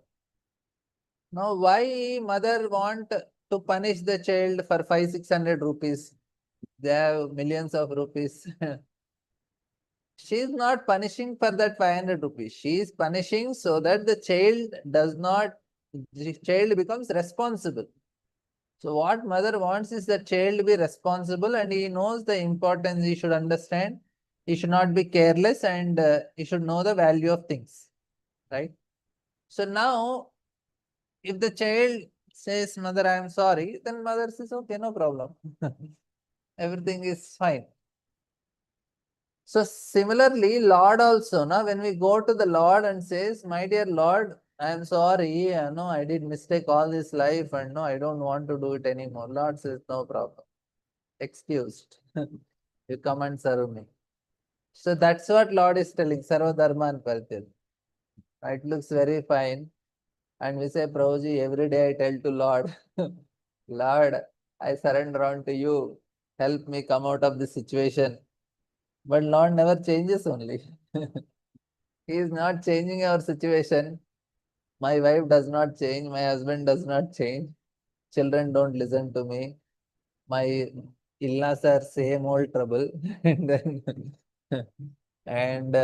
Now, why mother want to punish the child for 500-600 rupees? They have millions of rupees. She is not punishing for that 500 rupees. She is punishing so that the child becomes responsible. So what mother wants is the child to be responsible and he knows the importance. He should understand. He should not be careless and he should know the value of things. Right? So now, if the child says, mother, I am sorry, then mother says, okay, no problem. Everything is fine. So similarly, Lord also, when we go to the Lord and says, my dear Lord, I'm sorry, no, I did mistake all this life and no, I don't want to do it anymore. Lord says, no problem. Excused. You come and serve me. So that's what Lord is telling, Sarva Dharman Partyad. It looks very fine. And we say, Prabhuji, every day I tell to Lord, Lord, I surrender on to you. Help me come out of this situation. But Lord never changes only. He is not changing our situation. My wife does not change. My husband does not change. Children don't listen to me. My illness are same old trouble. And then and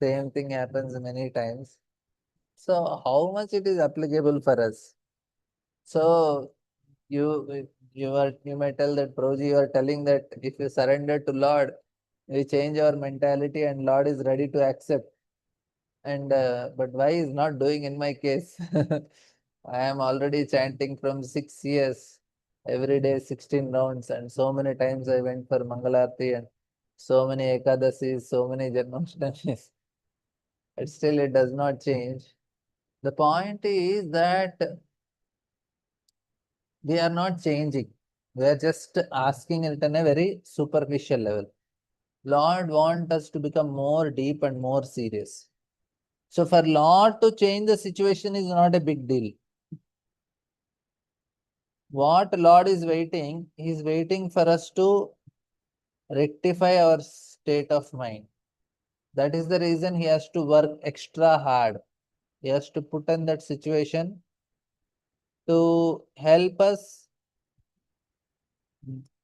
same thing happens many times. So how much it is applicable for us? So you may tell that, Prabhuji, you are telling that if you surrender to Lord, we change our mentality and Lord is ready to accept. And but why is not doing in my case? I am already chanting from 6 years, every day 16 rounds, and so many times I went for Mangalarti and so many Ekadasis, so many Janmashthamis. But still it does not change. The point is that we are not changing. We are just asking it on a very superficial level. Lord wants us to become more deep and more serious. So for Lord to change the situation is not a big deal. What Lord is waiting, He is waiting for us to rectify our state of mind. That is the reason He has to work extra hard. He has to put in that situation to help us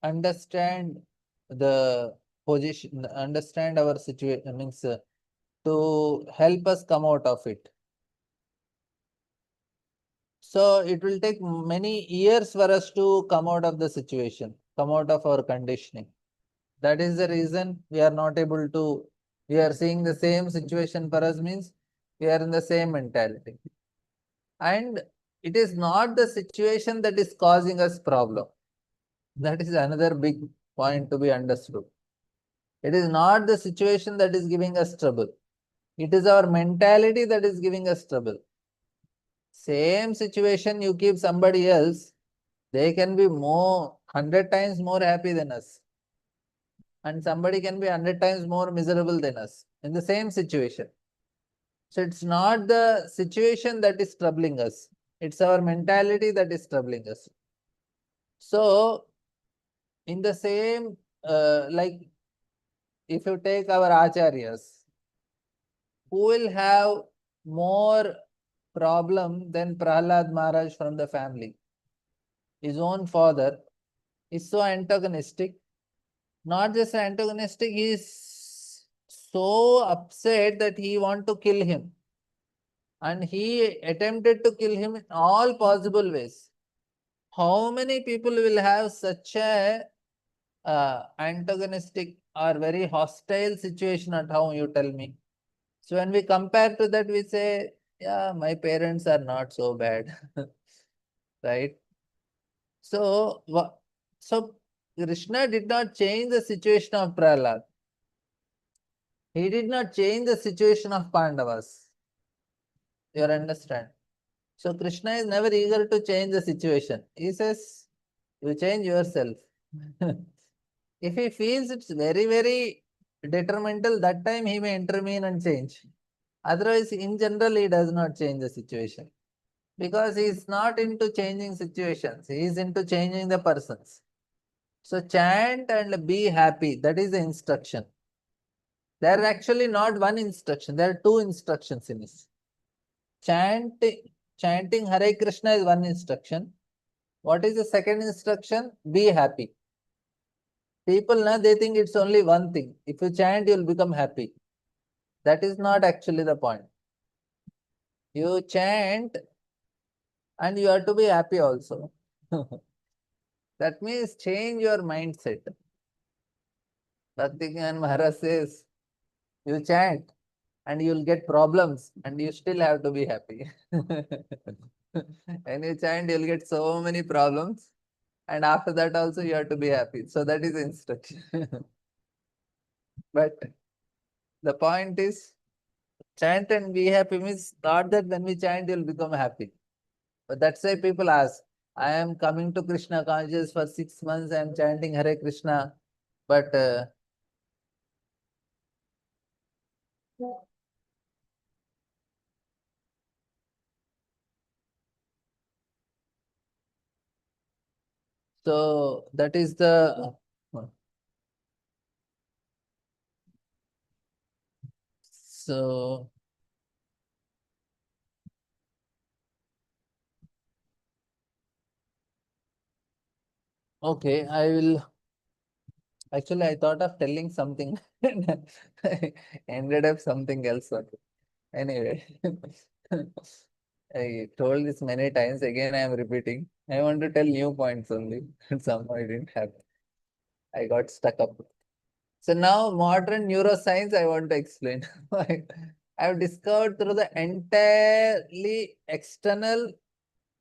understand the position, understand our situation, means to help us come out of it. So it will take many years for us to come out of the situation, come out of our conditioning. That is the reason we are not able to, we are seeing the same situation for us, means we are in the same mentality. And it is not the situation that is causing us problem. That is another big point to be understood. It is not the situation that is giving us trouble. It is our mentality that is giving us trouble. Same situation you keep somebody else, they can be 100 times more happy than us. And somebody can be 100 times more miserable than us in the same situation. So it's not the situation that is troubling us. It's our mentality that is troubling us. So in the same, like if you take our acharyas, who will have more problem than Prahlad Maharaj from the family? His own father is so antagonistic. Not just antagonistic, he is so upset that he want to kill him. And he attempted to kill him in all possible ways. How many people will have such a antagonistic or very hostile situation at home, you tell me? So when we compare to that, we say, yeah, my parents are not so bad. Right? So, so Krishna did not change the situation of Prahlad. He did not change the situation of Pandavas. You understand? So Krishna is never eager to change the situation. He says, you change yourself. If he feels it's very, very detrimental, that time he may intervene and change. Otherwise, in general, he does not change the situation. Because he is not into changing situations. He is into changing the persons. So chant and be happy. That is the instruction. There are actually not one instruction. There are two instructions in this. Chanting Hare Krishna is one instruction. What is the second instruction? Be happy. People now, they think it's only one thing. If you chant, you'll become happy. That is not actually the point. You chant and you have to be happy also. That means change your mindset. Bhakti-Gyan Maharaj says, you chant and you'll get problems and you still have to be happy. And you chant, you'll get so many problems. And after that also you have to be happy. So that is instruction. But the point is, chant and be happy means not that when we chant you'll become happy. But that's why people ask, I am coming to Krishna conscious for 6 months, I am chanting Hare Krishna, but so that is the so okay, I will actually I thought of telling something and I ended up something else. Anyway, I told this many times, again I am repeating. I want to tell new points only. Somehow I didn't have. I got stuck up. So now modern neuroscience I want to explain. I have discovered through the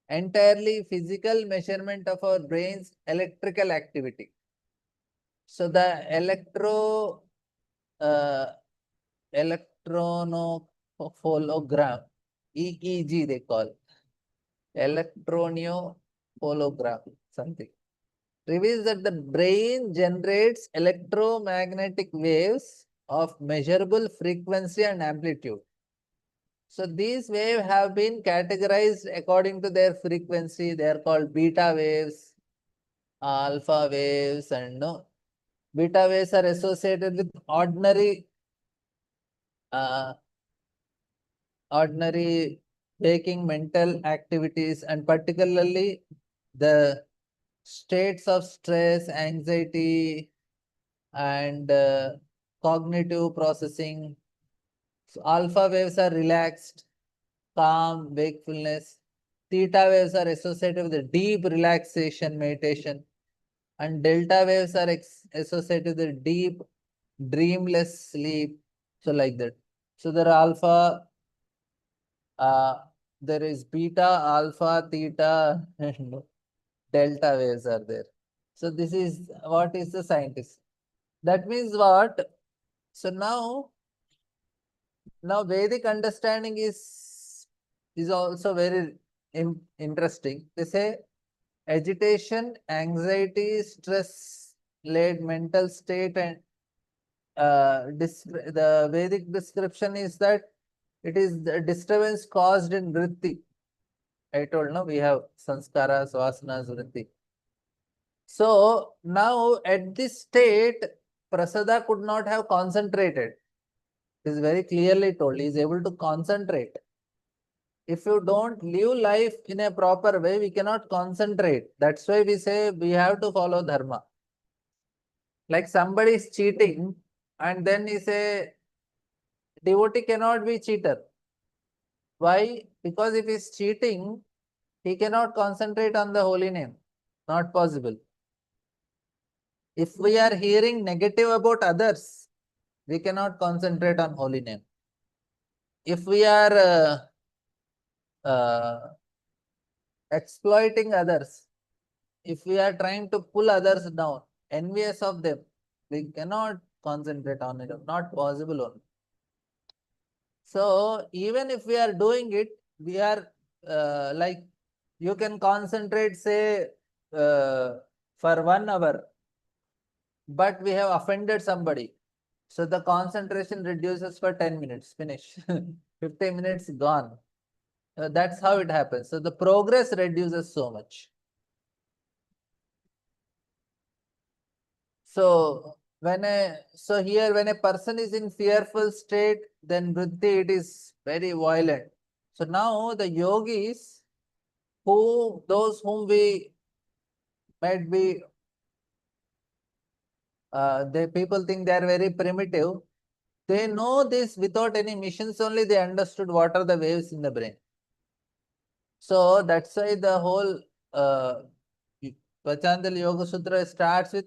entirely physical measurement of our brain's electrical activity. So the electronophologram, EEG they call, electroniophologram, something, reveals that the brain generates electromagnetic waves of measurable frequency and amplitude. So these waves have been categorized according to their frequency. They are called beta waves, alpha waves, and no. Beta waves are associated with ordinary waking mental activities, and particularly the states of stress, anxiety, and cognitive processing. So alpha waves are relaxed, calm, wakefulness. Theta waves are associated with the deep relaxation, meditation, and delta waves are associated with the deep, dreamless sleep. So like that. So there are there is beta, alpha, theta, and delta waves are there. So this is what is the scientist. That means what? So now Vedic understanding is also very interesting. They say agitation, anxiety, stress led mental state, and the Vedic description is that it is the disturbance caused in vritti. I told no, we have sanskaras, vasanas, vritti. So now at this state, Prasada could not have concentrated. It is very clearly told. He is able to concentrate. If you don't live life in a proper way, we cannot concentrate. That's why we say we have to follow dharma. Like somebody is cheating and then he say, devotee cannot be cheater. Why? Because if he is cheating, he cannot concentrate on the holy name. Not possible. If we are hearing negative about others, we cannot concentrate on holy name. If we are exploiting others, if we are trying to pull others down, envious of them, we cannot concentrate on it. Not possible only. So even if we are doing it, we are like you can concentrate, say, for 1 hour, but we have offended somebody. So the concentration reduces for 10 minutes, finish. 15 minutes gone. That's how it happens. So the progress reduces so much. So when a person is in fearful state, then vritti, it is very violent. So now the yogis, those whom we might be, people think they are very primitive. They know this without any missions only. They understood what are the waves in the brain. So that's why the whole Pachanjali Yoga Sutra starts with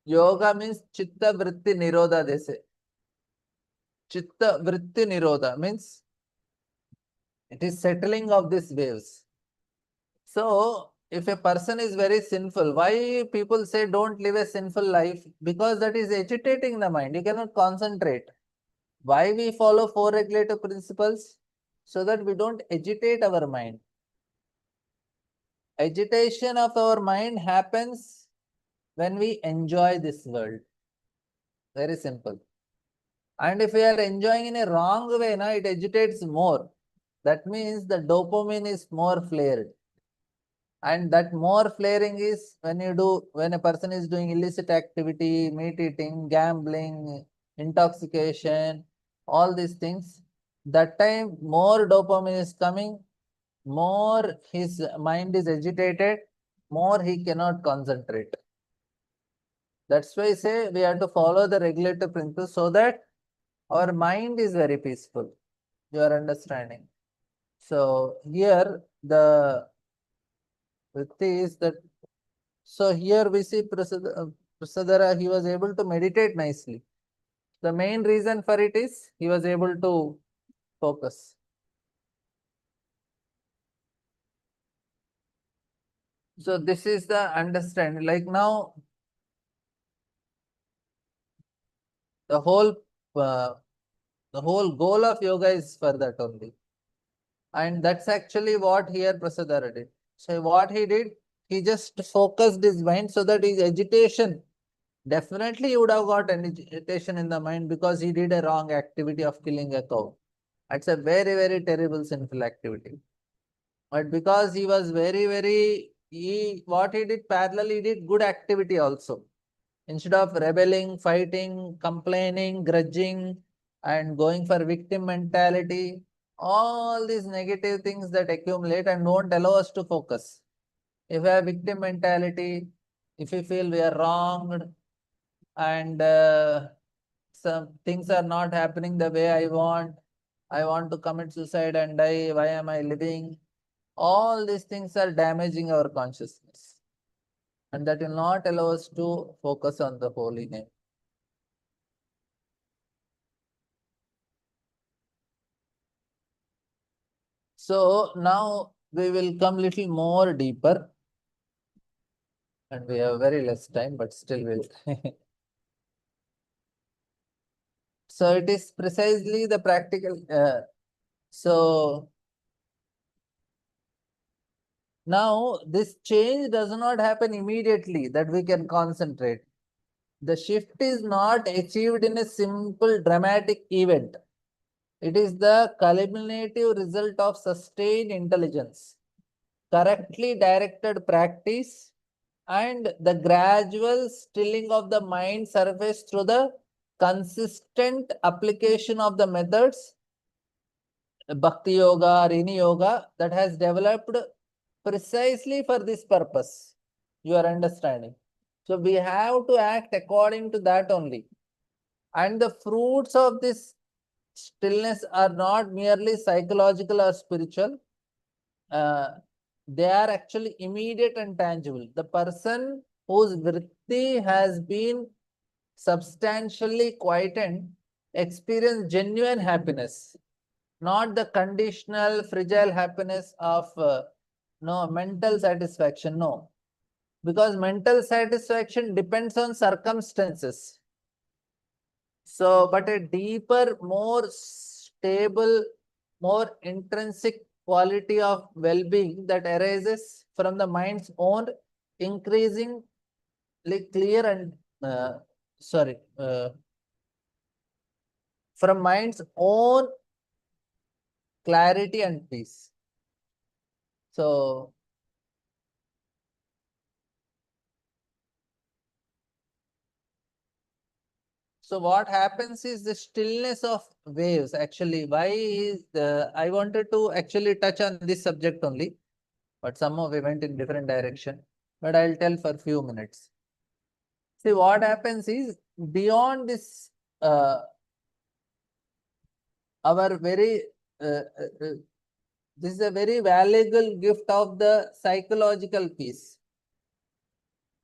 yoga means chitta vritti nirodha, they say. Chitta vritti nirodha means it is settling of these waves. So if a person is very sinful, why people say don't live a sinful life? Because that is agitating the mind. You cannot concentrate. Why we follow 4 regulative principles? So that we don't agitate our mind. Agitation of our mind happens when we enjoy this world. Very simple. And if we are enjoying in a wrong way, now it agitates more. That means the dopamine is more flared. And that more flaring is when a person is doing illicit activity, meat eating, gambling, intoxication, all these things. That time more dopamine is coming, more his mind is agitated, more he cannot concentrate. That's why I say we have to follow the regulative principles so that our mind is very peaceful. You are understanding. So here the Vritti is that. So here we see Prasadara, he was able to meditate nicely. The main reason for it is he was able to focus. So this is the understanding. Like now, the whole goal of yoga is for that only. And that's actually what here Prasadara did. So what he did, he just focused his mind so that his agitation, definitely he would have got an agitation in the mind because he did a wrong activity of killing a cow. It's a very, very terrible sinful activity. But because he was what he did parallelly, he did good activity also. Instead of rebelling, fighting, complaining, grudging, and going for victim mentality, all these negative things that accumulate and don't allow us to focus. If we have victim mentality, if we feel we are wronged and some things are not happening the way I want to commit suicide and die, why am I living? All these things are damaging our consciousness. And that will not allow us to focus on the holy name. So now we will come little more deeper. And we have very less time, but still we'll. So it is precisely the practical. So now this change does not happen immediately that we can concentrate. The shift is not achieved in a simple dramatic event. It is the culminative result of sustained intelligence, correctly directed practice, and the gradual stilling of the mind surface through the consistent application of the methods, Bhakti Yoga or any yoga that has developed precisely for this purpose. You are understanding. So we have to act according to that only. And the fruits of this stillness are not merely psychological or spiritual. They are actually immediate and tangible. The person whose vritti has been substantially quietened experience genuine happiness, not the conditional, fragile happiness of no mental satisfaction. No, because mental satisfaction depends on circumstances. So, but a deeper, more stable, more intrinsic quality of well-being that arises from the mind's own increasing clear and from mind's own clarity and peace. So what happens is the stillness of waves. Actually, why is I wanted to actually touch on this subject only, but somehow we went in different direction. But I'll tell for a few minutes. See, what happens is beyond this, our very this is a very valuable gift of the psychological peace.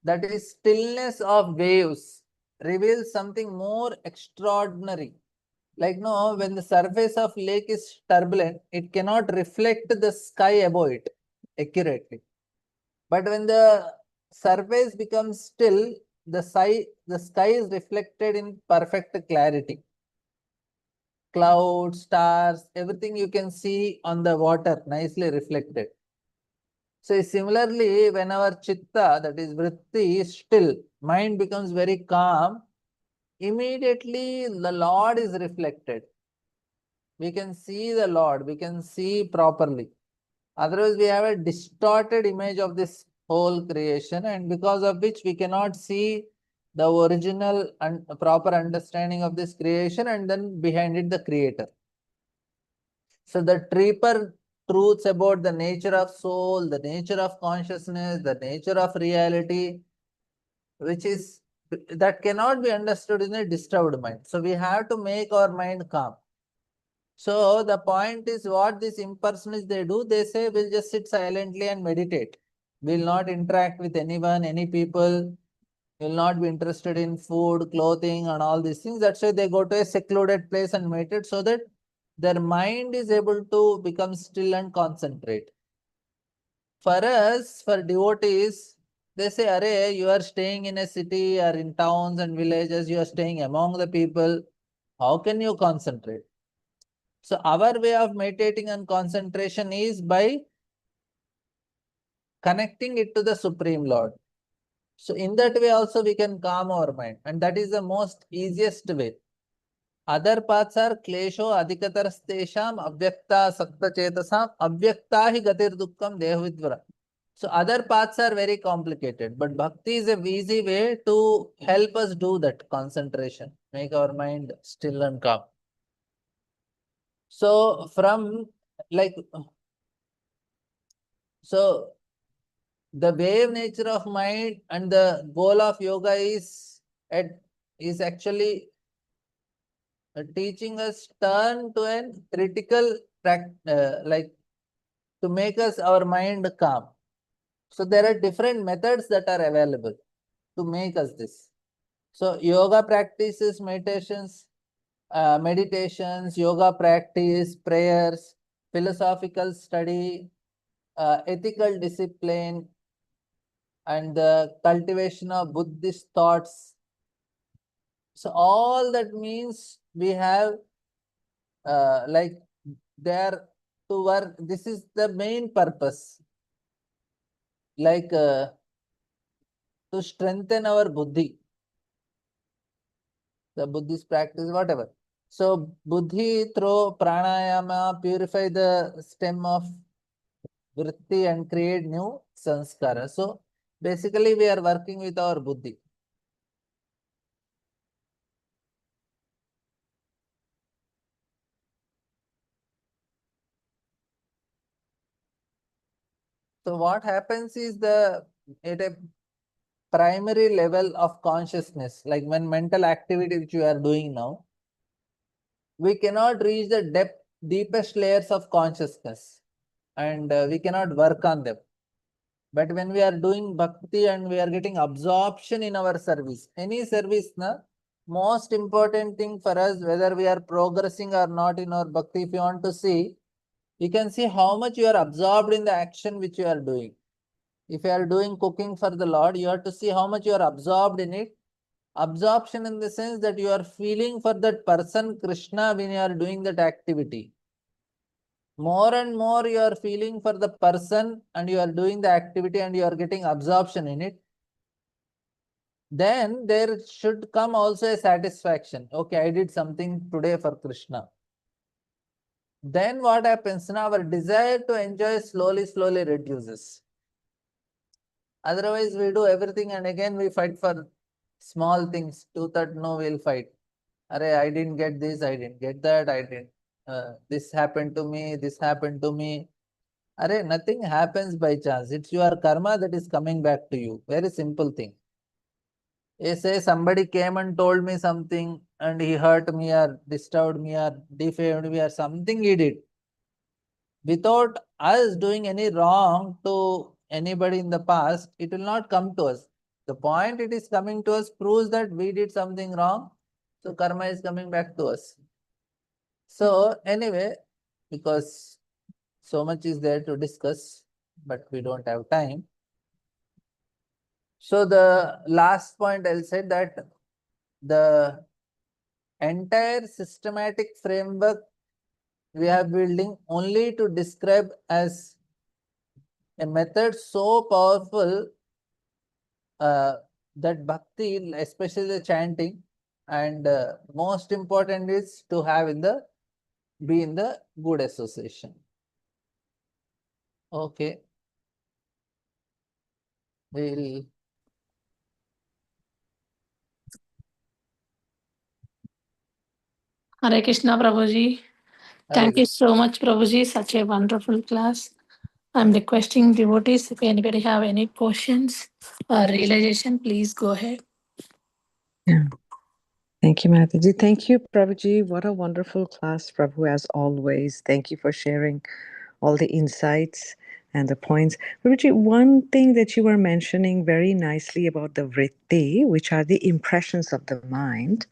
That is, stillness of waves reveals something more extraordinary. Like no, when the surface of lake is turbulent, it cannot reflect the sky above it accurately. But when the surface becomes still, the sky is reflected in perfect clarity. clouds, stars, everything you can see on the water nicely reflected. So similarly, when our chitta, that is vritti, is still, mind becomes very calm, immediately the Lord is reflected. We can see the Lord, we can see properly. Otherwise, we have a distorted image of this whole creation, and because of which we cannot see the original and proper understanding of this creation, and then behind it the creator. So the deeper truths about the nature of soul, the nature of consciousness, the nature of reality, which is that cannot be understood in a disturbed mind. So we have to make our mind calm. So the point is, what these impersonalists they do, they say we'll just sit silently and meditate. We'll not interact with anyone, any people, will not be interested in food, clothing, and all these things. That's why they go to a secluded place and meditate, so that their mind is able to become still and concentrate. For us, for devotees, they say, Arey, you are staying in a city or in towns and villages, you are staying among the people. How can you concentrate? So our way of meditating and concentration is by connecting it to the Supreme Lord. So in that way also we can calm our mind, and that is the most easiest way. Other paths are klesho adhikatarastesham avyakta sakta chetasam avyakta hi gatir dukkham dehavidvara. So other paths are very complicated, but bhakti is a easy way to help us do that concentration, make our mind still and calm. So from like, so the wave nature of mind and the goal of yoga is actually teaching us turn to a critical like to make us our mind calm. So there are different methods that are available to make us this. So yoga practices, meditations, yoga practice, prayers, philosophical study, ethical discipline, and the cultivation of Buddhist thoughts. So all that means we have like there to work. This is the main purpose, like to strengthen our buddhi, the Buddhist practice, whatever. So buddhi through pranayama purify the stem of vritti and create new sanskara. So basically we are working with our buddhi. So what happens is at a primary level of consciousness, like when mental activity which you are doing now, we cannot reach the deepest layers of consciousness, and we cannot work on them. But when we are doing bhakti and we are getting absorption in our service, any service, most important thing for us, whether we are progressing or not in our bhakti, if you want to see, you can see how much you are absorbed in the action which you are doing. If you are doing cooking for the Lord, you have to see how much you are absorbed in it. Absorption in the sense that you are feeling for that person, Krishna, when you are doing that activity. More and more you are feeling for the person and you are doing the activity and you are getting absorption in it. Then there should come also a satisfaction. Okay, I did something today for Krishna. Then what happens now? Our desire to enjoy slowly reduces. Otherwise, we do everything and again we fight for small things. 2/3 no, we'll fight. Arey, I didn't get this, I didn't get that, I didn't. This happened to me, this happened to me. Arey, nothing happens by chance. It's your karma that is coming back to you. Very simple thing. They say somebody came and told me something and he hurt me or disturbed me or defamed me or something he did. Without us doing any wrong to anybody in the past, it will not come to us. The point it is coming to us proves that we did something wrong. So karma is coming back to us. So anyway, because so much is there to discuss, but we don't have time. So the last point I'll say that the entire systematic framework we are building only to describe as a method so powerful that bhakti, especially the chanting, and most important is to have be in the good association. Okay. We'll Hare Krishna, Prabhuji. Hare Thank you so much, Prabhuji. Such a wonderful class. I'm requesting devotees, if anybody have any questions or realization, please go ahead. Yeah. Thank you, Mataji. Thank you, Prabhuji. What a wonderful class, Prabhu, as always. Thank you for sharing all the insights and the points. Prabhuji, one thing that you were mentioning very nicely about the vritti, which are the impressions of the mind.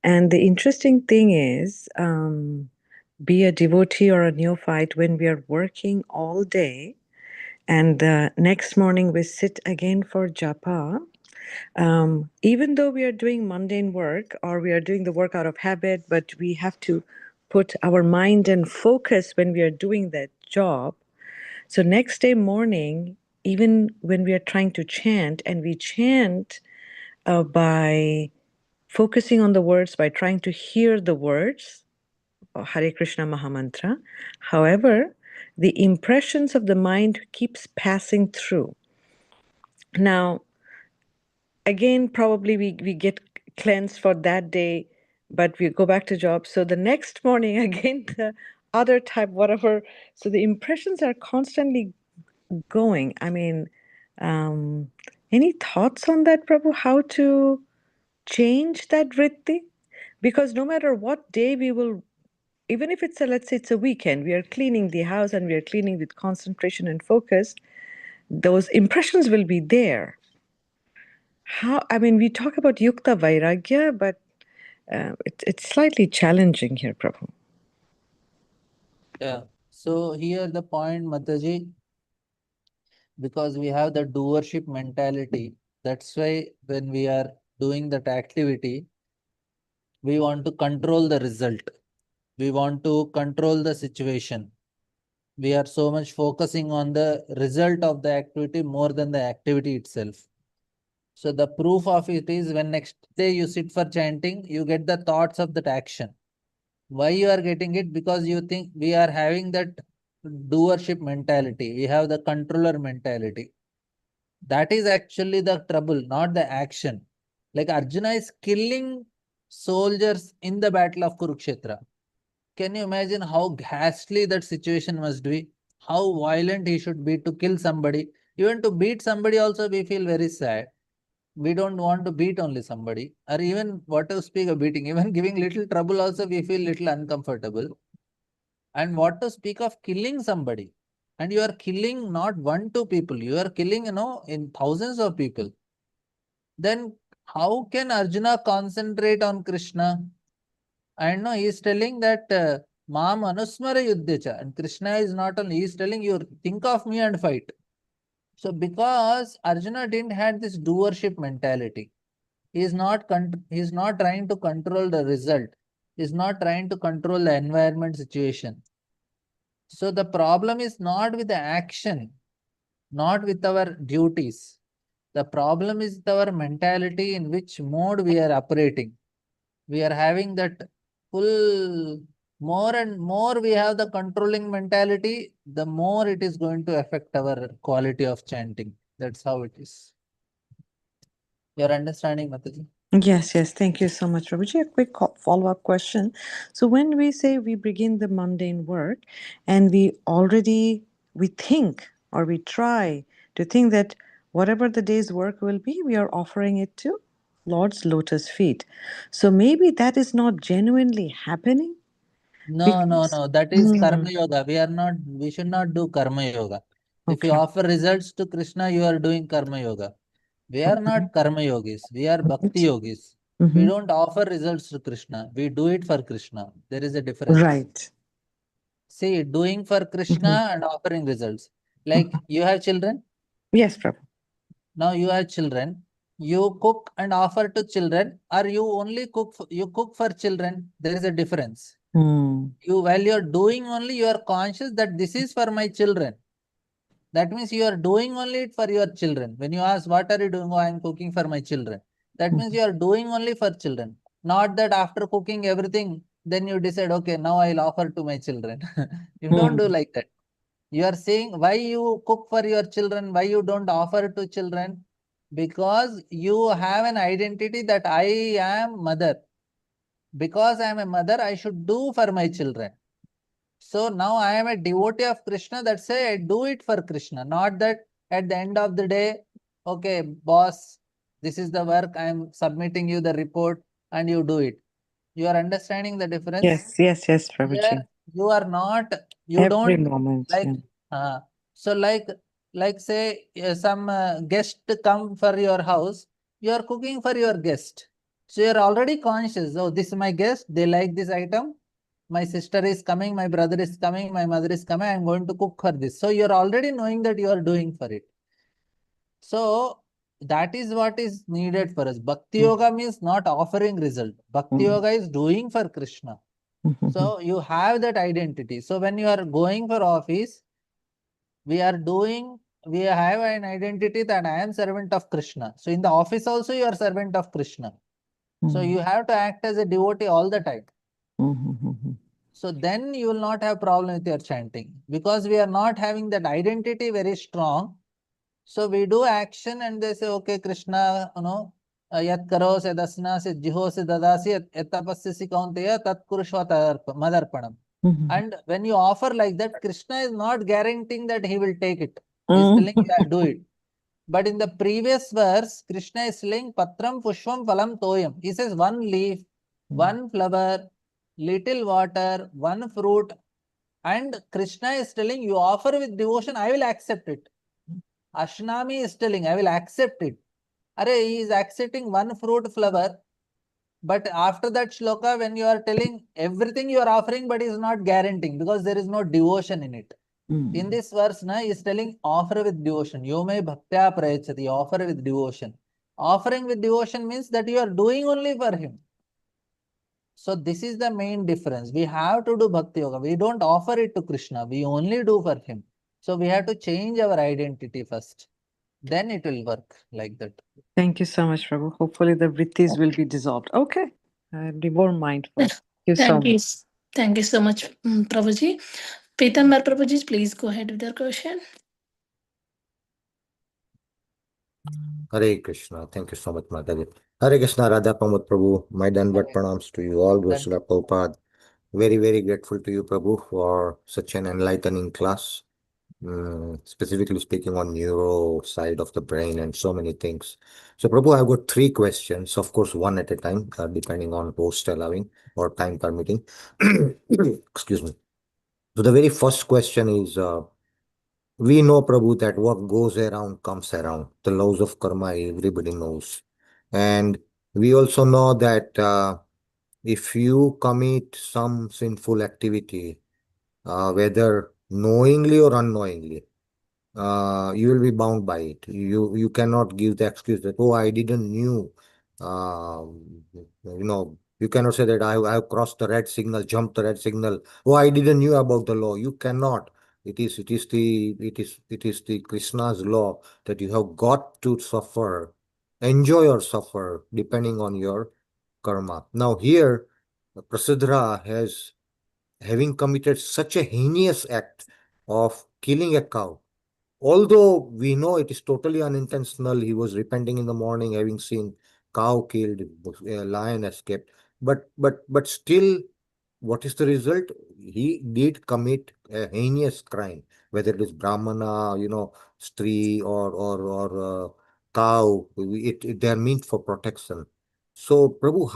And the interesting thing is, be a devotee or a neophyte, when we are working all day and the next morning we sit again for japa, even though we are doing mundane work or we are doing the work out of habit, but we have to put our mind and focus when we are doing that job. So next day morning, even when we are trying to chant, and we chant by focusing on the words, by trying to hear the words, Hare Krishna Mahamantra. However, the impressions of the mind keeps passing through. Now, again, probably we get cleansed for that day, but we go back to job. So the next morning, again, the other type, whatever. So the impressions are constantly going. I mean, any thoughts on that, Prabhu? How to change that vritti? Because no matter what day we will, even if it's let's say it's a weekend, we are cleaning the house and we are cleaning with concentration and focus, those impressions will be there. How, I mean, we talk about yukta vairagya, but it's slightly challenging here, Prabhu. Yeah. So here the point, Mataji, because we have the doership mentality. That's why when we are doing that activity, we want to control the result. We want to control the situation. We are so much focusing on the result of the activity more than the activity itself. So the proof of it is when next day you sit for chanting, you get the thoughts of that action. Why you are getting it? Because you think we are having that doership mentality. We have the controller mentality. That is actually the trouble, not the action. Like Arjuna is killing soldiers in the battle of Kurukshetra. Can you imagine how ghastly that situation must be? How violent he should be to kill somebody. Even to beat somebody also we feel very sad. We don't want to beat only somebody. Or even what to speak of beating, even giving little trouble also we feel little uncomfortable. And what to speak of killing somebody. And you are killing not one, two people. You are killing, in thousands of people. Then how can Arjuna concentrate on Krishna? And no, he is telling that Mam Anusmara Yuddhacha. And Krishna is not only, he is telling you, think of me and fight. So because Arjuna didn't have this doership mentality, he is not trying to control the result. He is not trying to control the environment situation. So the problem is not with the action, not with our duties. The problem is our mentality, in which mode we are operating. We are having that full, more and more we have the controlling mentality, the more it is going to affect our quality of chanting. That's how it is. You're understanding, Mataji? Yes, yes. Thank you so much, Prabhuji. A quick follow-up question. So when we say we begin the mundane work and we think or we try to think that whatever the day's work will be, we are offering it to Lord's lotus feet. So maybe that is not genuinely happening. No, no. That is karma yoga. We should not do karma yoga. If you Okay. offer results to Krishna, you are doing karma yoga. We are not karma yogis. We are bhakti yogis. We don't offer results to Krishna. We do it for Krishna. There is a difference. Right. See, doing for Krishna and offering results. Like you have children. Yes, Prabhu. Now you have children. you cook and offer to children, or you only cook for children. There is a difference. While you're doing only, you are conscious that this is for my children. That means you are doing only it for your children. When you ask, what are you doing? Oh, I'm cooking for my children. That means you are doing only for children. Not that after cooking everything, then you decide, okay, now I'll offer to my children. You don't do like that. You are saying why you cook for your children, why you don't offer to children? Because you have an identity that I am mother. Because I am a mother, I should do for my children. So now I am a devotee of Krishna. That's why I do it for Krishna. Not that at the end of the day, okay, boss, this is the work. I am submitting you the report and you do it. You are understanding the difference? Yes, Here, Prabhuji. you are not, you Every don't moment. like, so like say some guest come for your house, you are cooking for your guest. So you are already conscious, oh, this is my guest, they like this item. My sister is coming, my brother is coming, my mother is coming, I'm going to cook for this. So you're already knowing that you are doing for it. So that is what is needed for us. Bhakti Yoga means not offering result. Bhakti Yoga is doing for Krishna. So you have that identity. So when you are going for office, we have an identity that I am servant of Krishna. So in the office also you are servant of Krishna. So you have to act as a devotee all the time. So then you will not have problem with your chanting, because we are not having that identity very strong. So we do action and they say, okay, Krishna, yat karo se dasna se jiho se dadasi yat tapasyasi kaunteya tat kurushva madarpanam. And when you offer like that, Krishna is not guaranteeing that he will take it. He is telling you, yeah, do it. But in the previous verse, Krishna is saying, Patram Pushvam Phalam Toyam. He says one leaf, one flower, little water, one fruit. And Krishna is telling, you offer with devotion, I will accept it. Ashnami is telling, I will accept it. He is accepting one fruit flower. But after that shloka, when you are telling everything you are offering, but is not guaranteeing, because there is no devotion in it. In this verse, he is telling offer with devotion. Yome bhaktya prayachati, offer with devotion. Offering with devotion means that you are doing only for him. So this is the main difference. We have to do bhakti yoga. We don't offer it to Krishna. We only do for him. So we have to change our identity first. Then it will work like that. Thank you so much, Prabhu. Hopefully the vrittis will be dissolved. Okay. I'll be more mindful. Thank you so Thank you. much. Thank you so much, Prabhuji. Pitambar Prabhuji, please go ahead with your question. Hare Krishna. Thank you so much, Mataji. Hare Krishna, Radha Pramod Prabhu. My Danvat pranams to you all. Gosala Prabhupada. Very, very grateful to you, Prabhu, for such an enlightening class. Specifically speaking on neuro side of the brain and so many things. So, Prabhu, I've got 3 questions, of course, one at a time, depending on host allowing or time permitting. Excuse me. So, the very first question is, we know, Prabhu, that what goes around comes around. The laws of karma, everybody knows. And we also know that if you commit some sinful activity, whether knowingly or unknowingly, you will be bound by it. You cannot give the excuse that, oh, I didn't knew. You cannot say that I have crossed the red signal, jumped the red signal. Oh, I didn't knew about the law. You cannot. It is the Krishna's law that you have got to suffer, enjoy or suffer, depending on your karma. Now here, Prasidra has, having committed such a heinous act of killing a cow, although we know it is totally unintentional. He was repenting in the morning, having seen cow killed, a lion escaped. But still, what is the result? He did commit a heinous crime, whether it is Brahmana, Stree or cow. They are meant for protection. So, Prabhu,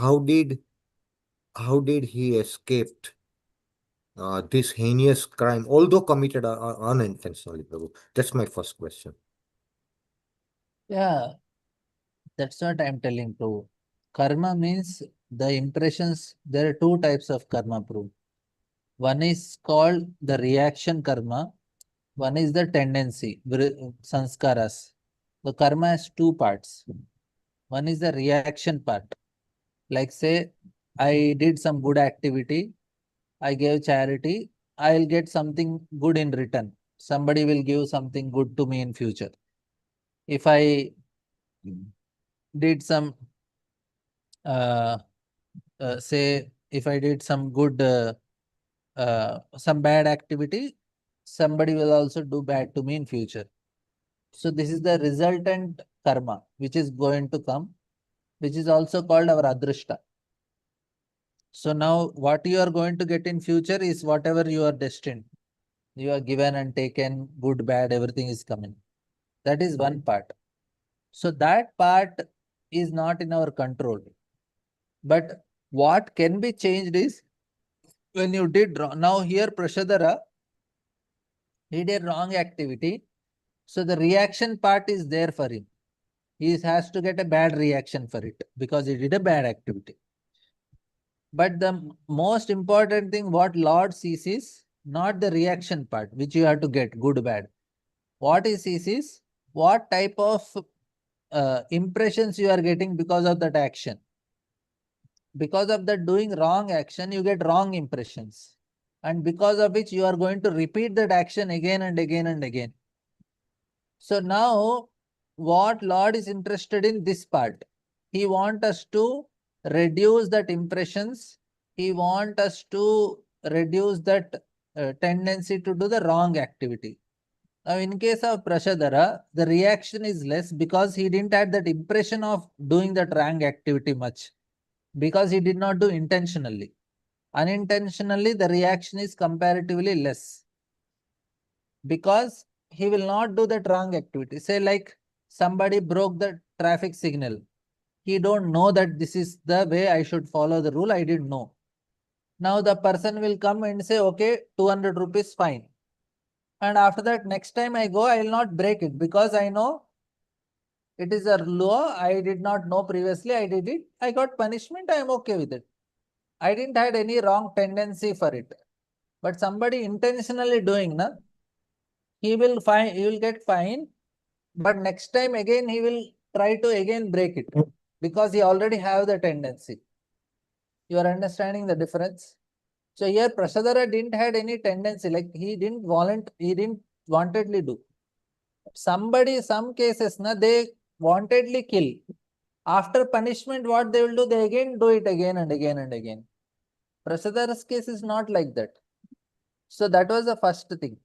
how did he escape this heinous crime, although committed unintentionally, Prabhu? That's my first question. Yeah, that's what I'm telling, Prabhu. Karma means the impressions. There are 2 types of karma, Prabhu. One is called the reaction karma. One is the tendency, sanskaras. The karma has 2 parts. One is the reaction part. Like say, I did some good activity, I gave charity, I'll get something good in return. Somebody will give something good to me in future. If I did some, say, if I did some good, some bad activity, somebody will also do bad to me in future. So this is the resultant karma, which is going to come, which is also called our adrishta. So now what you are going to get in future is whatever you are destined. You are given and taken, good, bad, everything is coming. That is one part. So that part is not in our control. But what can be changed is when you did wrong. Now here Prashadara, he did wrong activity. So the reaction part is there for him. He has to get a bad reaction for it because he did a bad activity. But the most important thing what Lord sees is not the reaction part, which you have to get, good, bad. What he sees is what type of impressions you are getting because of that action. Because of that doing wrong action, you get wrong impressions. And because of which you are going to repeat that action again and again and again. So now what Lord is interested in this part. He wants us to reduce that impressions. He wants us to reduce that tendency to do the wrong activity. Now in case of Prashadara, the reaction is less because he didn't have that impression of doing that wrong activity much. Because he did not do intentionally. Unintentionally, the reaction is comparatively less. Because he will not do that wrong activity. Say like somebody broke the traffic signal. He don't know that this is the way I should follow the rule. I didn't know. Now the person will come and say, okay, 200 rupees fine. And after that, next time I go, I will not break it because I know it is a law. I did not know previously. I did it. I got punishment. I am okay with it. I didn't had any wrong tendency for it. But somebody intentionally doing, na, he will get fine. But next time again, he will try to again break it because he already have the tendency. You are understanding the difference? So here Prasadara didn't had any tendency, like he didn't wantedly do. Somebody, some cases, na, they wantedly kill. After punishment, what they will do? They again do it again and again and again. Prasadara's case is not like that. So that was the first thing.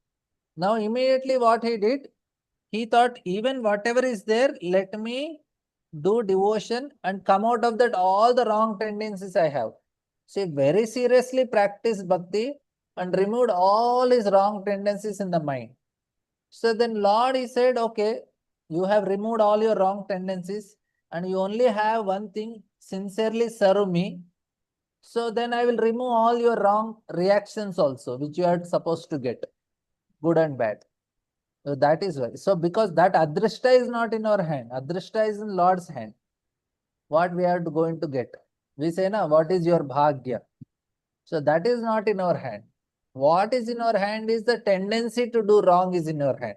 Now immediately what he did, he thought even whatever is there, let me do devotion and come out of that all the wrong tendencies I have. See, very seriously practice bhakti and removed all his wrong tendencies in the mind. So then Lord, he said, okay, you have removed all your wrong tendencies and you only have one thing, sincerely serve me. So then I will remove all your wrong reactions also, which you are supposed to get, good and bad. So that is why. So because that adrishta is not in our hand, adrishta is in Lord's hand. What we are going to get. We say, na, what is your bhagya? So that is not in our hand. What is in our hand is the tendency to do wrong is in your hand.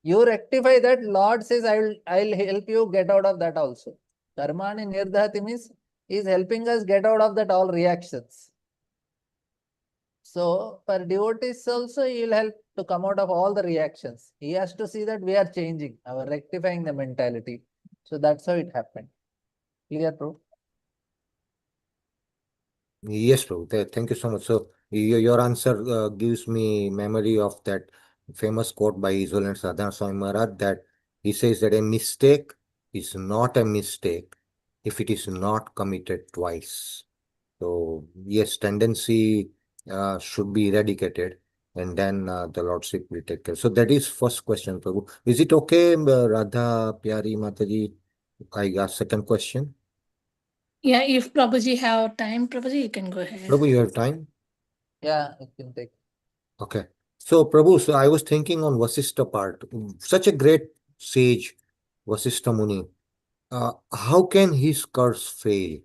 You rectify that, Lord says, I'll help you get out of that also. Karmani nirdhati means is helping us get out of that all reactions. So for devotees also, he will help to come out of all the reactions. He has to see that we are changing, our rectifying the mentality. So that's how it happened. Clear, Prabhu? Yes, Prabhu. Thank you so much. So your answer gives me memory of that famous quote by His Holiness Radha Swami Maharaj that he says that a mistake is not a mistake if it is not committed twice. So yes, tendency should be eradicated, and then the Lordship will take care. So that is first question, Prabhu. Is it okay, Radha Pyari Mataji? I ask second question. Yeah, if Prabhuji have time, Prabhuji, you can go ahead. Prabhu, you have time? Yeah, you can take. Okay. So, Prabhu, so I was thinking on Vasishtha part. Such a great sage, Vasishtha Muni. How can his curse fail?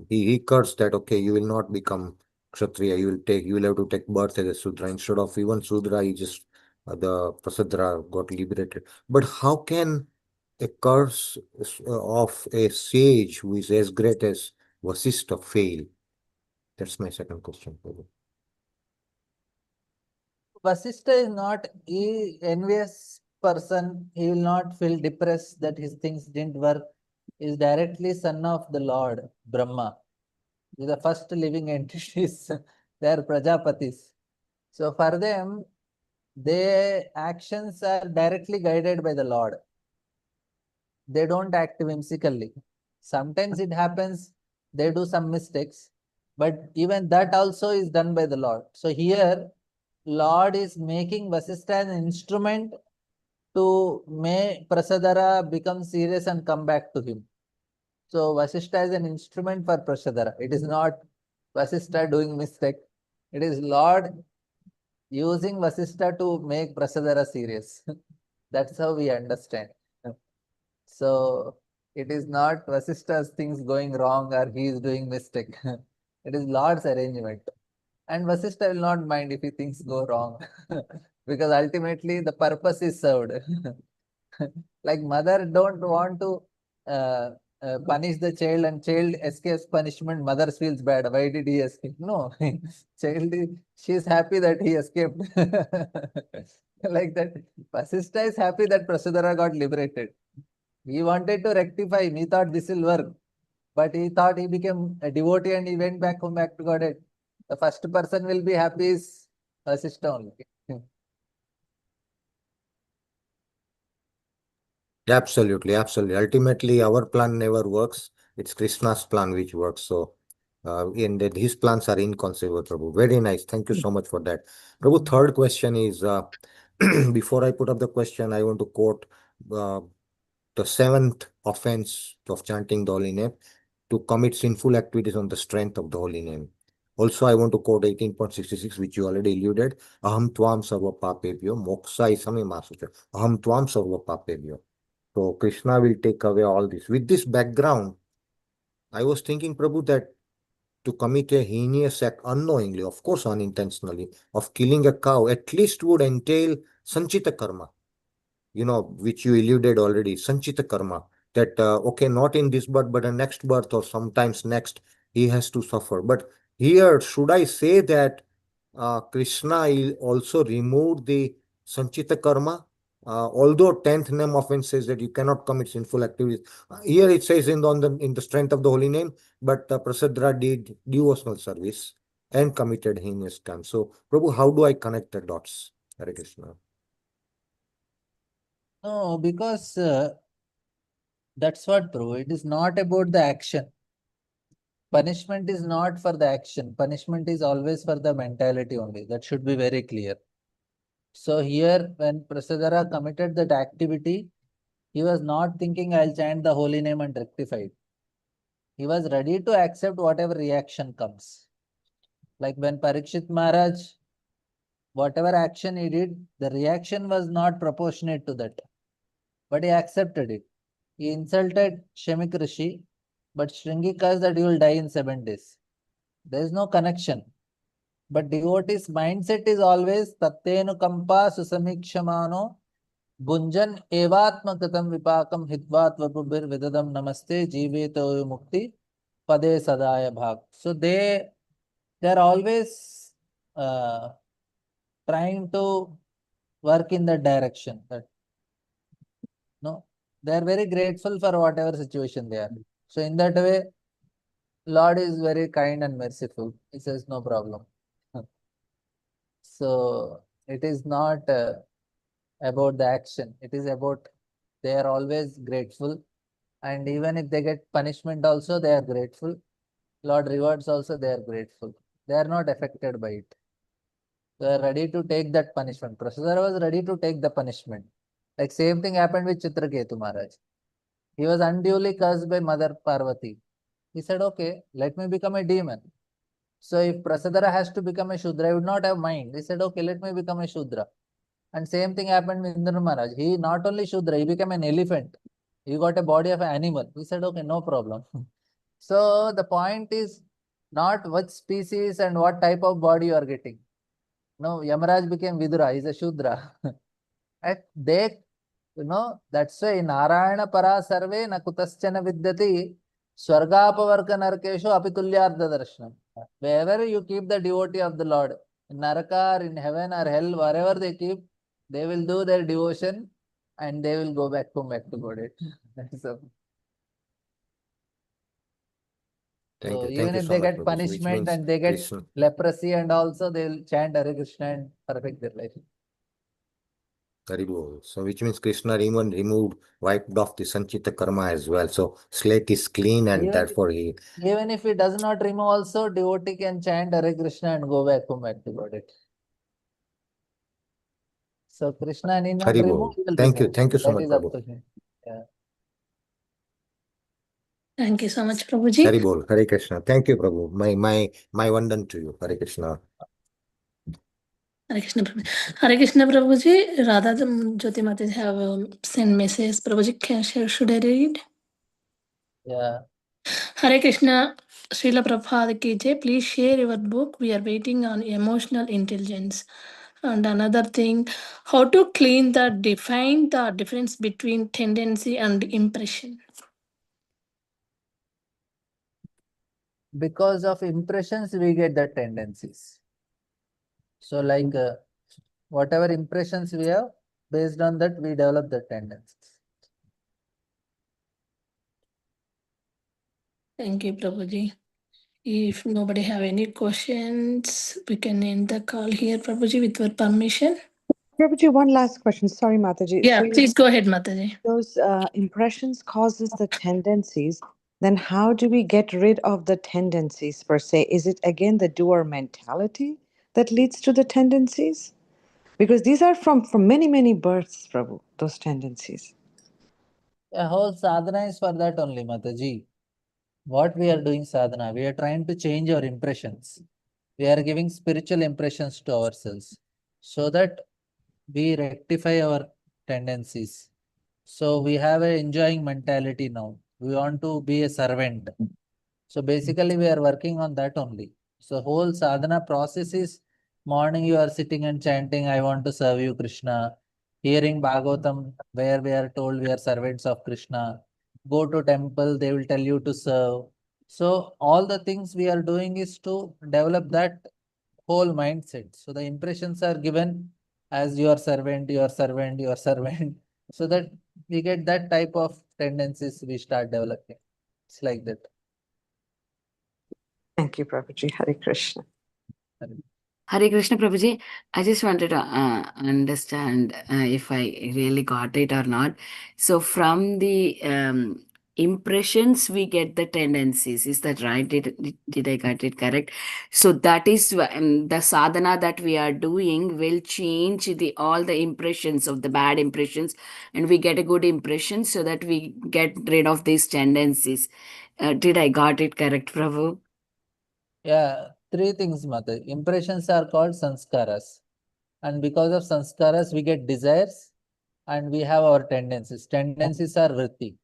He cursed that, okay, you will not become Kshatriya, you will have to take birth as a Sudra. Instead of even Sudra, he just, the Prasadra got liberated. But how can a curse of a sage who is as great as Vasishtha fail? That's my second question, Prabhu. Vasishtha is not an envious person. He will not feel depressed that his things didn't work. He is directly son of the Lord, Brahma. He is the first living entities. They are Prajapatis. So for them, their actions are directly guided by the Lord. They don't act whimsically. Sometimes it happens, they do some mistakes, but even that also is done by the Lord. So here, Lord is making Vasishtha an instrument to make Prasadara become serious and come back to him. So Vasishtha is an instrument for Prasadara. It is not Vasishtha doing mistake. It is Lord using Vasishtha to make Prasadara serious. That's how we understand. So it is not Vasishtha's things going wrong or he is doing mistake. It is Lord's arrangement. And Vasishtha will not mind if he things go wrong. Because ultimately the purpose is served. Like mother don't want to punish the child and child escapes punishment, mother feels bad. Why did he escape? No, she is happy that he escaped. Like that. Vasishtha is happy that Prasadara got liberated. He wanted to rectify him. He thought this will work. But he thought he became a devotee and he went back home, back to Godhead. The first person will be happy is Vasishtha only. Absolutely, absolutely. Ultimately, our plan never works. It's Krishna's plan which works. So, and that his plans are inconceivable, Prabhu. Very nice. Thank you so much for that. Prabhu, third question is, before I put up the question, I want to quote the seventh offense of chanting the holy name, to commit sinful activities on the strength of the holy name. Also, I want to quote 18.66, which you already alluded. Aham tvam sarva papebhyo moksha isame masucha. Aham tvam sarva papebhyo. So Krishna will take away all this. With this background, I was thinking, Prabhu, that to commit a heinous act unknowingly, of course unintentionally, of killing a cow, at least would entail sanchita karma, which you alluded already, sanchita karma, that, okay, not in this birth, but a next birth or sometimes next, he has to suffer. But here, should I say that Krishna also removed the sanchita karma? Although 10th name offense says that you cannot commit sinful activities. Here it says in the strength of the holy name, but Prasadra did devotional service and committed heinous crime. So, Prabhu, how do I connect the dots? Hare Krishna. No, because that's what, Prabhu. It is not about the action. Punishment is not for the action. Punishment is always for the mentality only. That should be very clear. So here, when Prasadara committed that activity, he was not thinking, I'll chant the holy name and rectify it. He was ready to accept whatever reaction comes. Like when Parikshit Maharaj, whatever action he did, the reaction was not proportionate to that. But he accepted it. He insulted Shamik Rishi, but Shringi cursed that he will die in 7 days. There is no connection. But devotee's mindset is always Tattenu Kampa Susamikshamano Gunjan Evatmakatam Vipakam Hitvat Vapubir Vidadam Namaste Jiveto Mukti Pade Sadaya Bhag. So they are always trying to work in that direction. That no, they are very grateful for whatever situation they are. So in that way, Lord is very kind and merciful. He says no problem. So it is not about the action. It is about they are always grateful. And even if they get punishment also, they are grateful. Lord rewards also, they are grateful. They are not affected by it. They are ready to take that punishment. Prasadara was ready to take the punishment. Like same thing happened with Chitraketu Maharaj. He was unduly cursed by Mother Parvati. He said, okay, let me become a demon. So if Prasadara has to become a Shudra, I would not have mind. He said, okay, let me become a Shudra. And same thing happened with Indra Maharaj. He not only Shudra, he became an elephant. He got a body of an animal. He said, okay, no problem. So the point is not what species and what type of body you are getting. No, Yamaraj became Vidura, he's a Shudra. They that's why Narayana para sarve na kutaschana vidyati swargapavarka narkeshu apitulyartha darshanam. Wherever you keep the devotee of the Lord, in Naraka or in heaven or hell, wherever they keep, they will do their devotion and they will go back to Godhead. So Thank you. even Thank you if so they much, get Prabhuji. Which punishment means and they get Krishna. leprosy and also they will chant Hare Krishna and perfect their life. Haribol. So which means Krishna even removed, wiped off the Sanchita karma as well. So slate is clean and therefore he. Even if he does not remove also, devotee can chant Hare Krishna and go back home to Godhead. So Krishna need not remove, Haribol. he will Thank you. remove. Thank you so That much, is up Prabhu. to him. Yeah. Thank you so much, Prabhuji. Haribol. Hare Krishna. Thank you, Prabhu. My vandan to you. Hare Krishna. Hare Krishna Prabhuji. Hare Krishna Prabhuji. Radha Jyoti Mataji have sent message. Prabhuji, should I read? Yeah. Hare Krishna, Srila Prabhupada ki jai. Please share your book. We are waiting on emotional intelligence. And another thing, how to define the difference between tendency and impression. Because of impressions, we get the tendencies. So like whatever impressions we have, based on that, we develop the tendencies. Thank you, Prabhuji. If nobody have any questions, we can end the call here, Prabhuji, with your permission. Prabhuji, one last question. Sorry, Mataji. Yeah, So please go ahead, Mataji. those impressions causes the tendencies. Then how do we get rid of the tendencies per se? Is it again the doer mentality that leads to the tendencies? Because these are from many births, Prabhu, those tendencies. The whole sadhana is for that only, Mataji. What we are doing sadhana, we are trying to change our impressions. We are giving spiritual impressions to ourselves so that we rectify our tendencies. So we have a enjoying mentality now. We want to be a servant. So basically we are working on that only. So whole sadhana process is morning you are sitting and chanting, I want to serve you, Krishna. Hearing Bhagavatam, where we are told we are servants of Krishna. Go to temple, they will tell you to serve. So all the things we are doing is to develop that whole mindset. So the impressions are given as your servant, your servant, your servant. So that we get that type of tendencies we start developing. It's like that. Thank you, Prabhuji. Hare Krishna. Hare Krishna Prabhuji, I just wanted to understand if I really got it or not. So from the impressions, we get the tendencies. Is that right? Did I get it correct? So that is the sadhana that we are doing will change all the impressions of the bad impressions, and we get a good impression so that we get rid of these tendencies. Did I got it correct, Prabhu? Yeah, three things, Mother. Impressions are called sanskaras. And because of sanskaras, we get desires and we have our tendencies. Tendencies are vritti.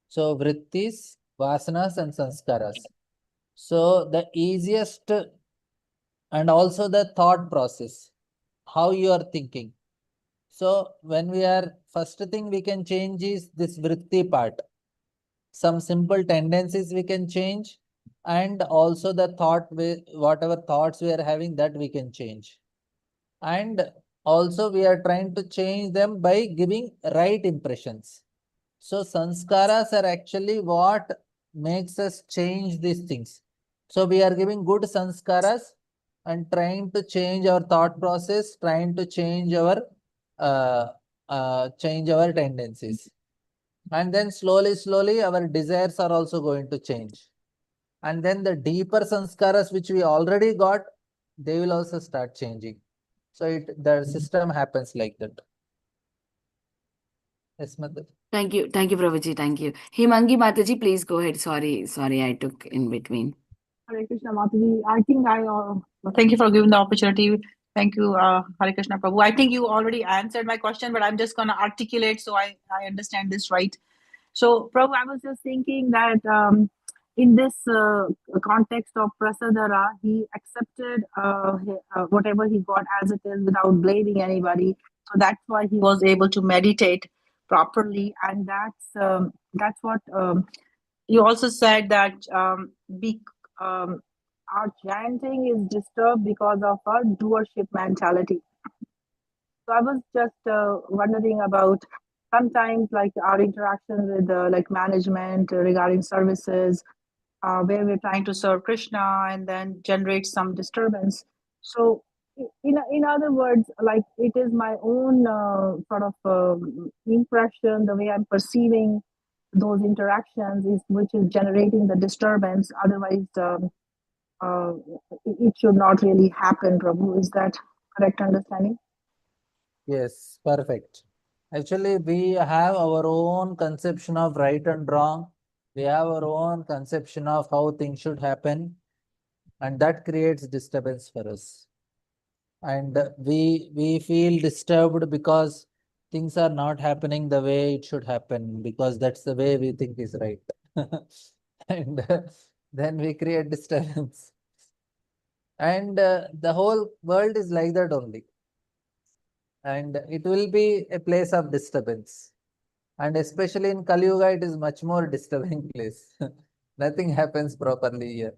So vrittis, vasanas and sanskaras. So the easiest and also the thought process, how you are thinking. So when we are, first thing we can change is this vritti part. Some simple tendencies we can change, and also the thought, whatever thoughts we are having, that we can change. And also we are trying to change them by giving right impressions. So sanskaras are actually what makes us change these things. So we are giving good sanskaras and trying to change our thought process, trying to change our tendencies. And then slowly our desires are also going to change. And then the deeper sanskaras which we already got, they will also start changing. So the system happens like that. Yes, Mother. Thank you, Prabhuji. Thank you. Himangi Mataji, please go ahead. Sorry, I took in between. Hare Krishna Mataji. I think thank you for giving the opportunity. Thank you, Hare Krishna Prabhu. I think you already answered my question, but I'm just going to articulate so I understand this right. So, Prabhu, I was just thinking that in this context of Prasadara, he accepted whatever he got as it is without blaming anybody. So that's why he was able to meditate properly, and that's what you also said, that our chanting is disturbed because of our doership mentality. So I was just wondering about sometimes like our interaction with like management regarding services, where we're trying to serve Krishna and then generate some disturbance. So in other words, like it is my own sort of impression, the way I'm perceiving those interactions is which is generating the disturbance. Otherwise, uh, it should not really happen, Prabhu. Is that correct understanding? Yes, perfect. Actually, we have our own conception of right and wrong. We have our own conception of how things should happen, and that creates disturbance for us. And we feel disturbed because things are not happening the way it should happen, because that's the way we think is right. And then we create disturbance. And the whole world is like that only. And it will be a place of disturbance. And especially in Kali Yuga, it is much more disturbing place. Nothing happens properly here.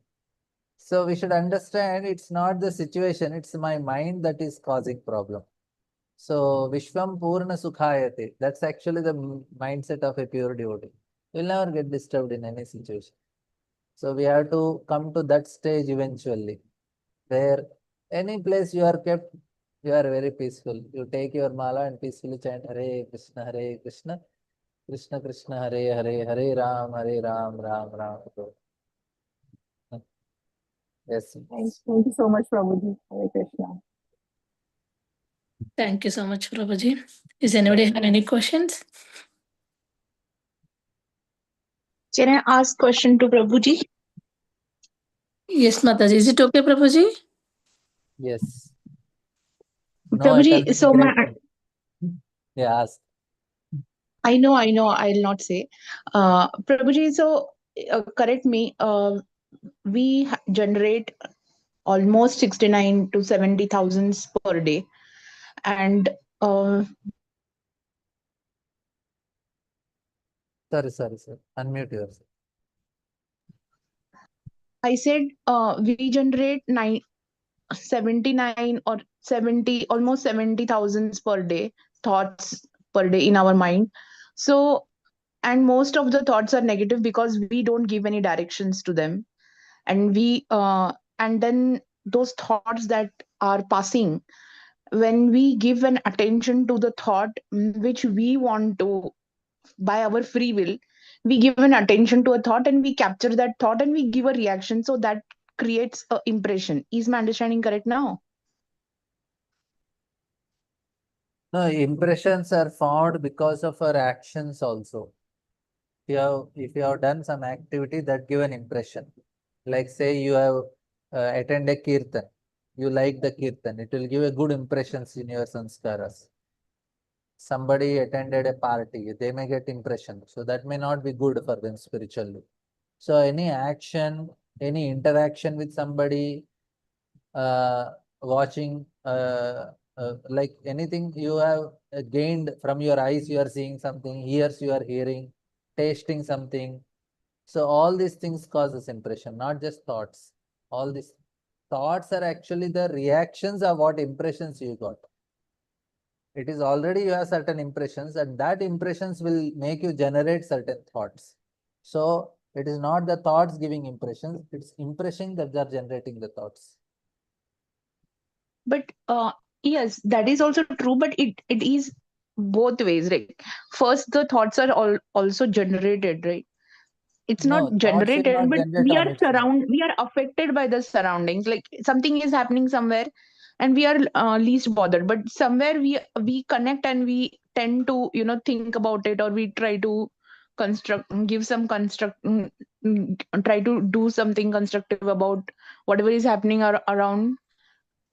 So we should understand it's not the situation, it's my mind that is causing problem. So Vishwam Purna Sukhayate, that's actually the mindset of a pure devotee. You'll never get disturbed in any situation. So we have to come to that stage eventually, where any place you are kept, you are very peaceful. You take your mala and peacefully chant Hare Krishna, Krishna Krishna, Hare Hare, Hare Ram, Ram Ram. Yes. Thank you so much, Prabhuji. Hare Krishna. Thank you so much, Prabhuji. Is anybody have any questions? Can I ask question to Prabhuji? Yes, Mataji. Is it okay, Prabhuji? Yes. No Prabhuji, eternal so great. Yeah, ask. I know, I'll not say. Prabhuji, so correct me, we generate almost 69 to 70 thousands per day. And Sorry. Unmute yourself. I said we generate 79 or 70, almost 70 thousands per day, thoughts per day in our mind. So, and most of the thoughts are negative because we don't give any directions to them. And and then those thoughts that are passing, when we give an attention to the thought which we want to, by our free will, we give an attention to a thought and we capture that thought and we give a reaction, so that creates a impression. Is my understanding correct now? No, impressions are formed because of our actions also. If you have done some activity that give an impression, like say you have attended a kirtan, you like the kirtan, it will give a good impressions in your sanskaras. Somebody attended a party, they may get impression, so that may not be good for them spiritually. So any action, any interaction with somebody, watching, like anything you have gained from your eyes, you are seeing something, ears you are hearing, tasting something. So all these things causes impression, not just thoughts. All these thoughts are actually the reactions of what impressions you got. It is already you have certain impressions, and that impressions will make you generate certain thoughts. So it is not the thoughts giving impressions, it's impression that they are generating the thoughts. But yes, that is also true, but it is both ways, right? First, the thoughts are also generated, right? It's not No, thoughts will generated, not but generate on its own. we are affected by the surroundings. Like something is happening somewhere and we are least bothered, but somewhere we connect and we tend to think about it, or we try to try to do something constructive about whatever is happening around,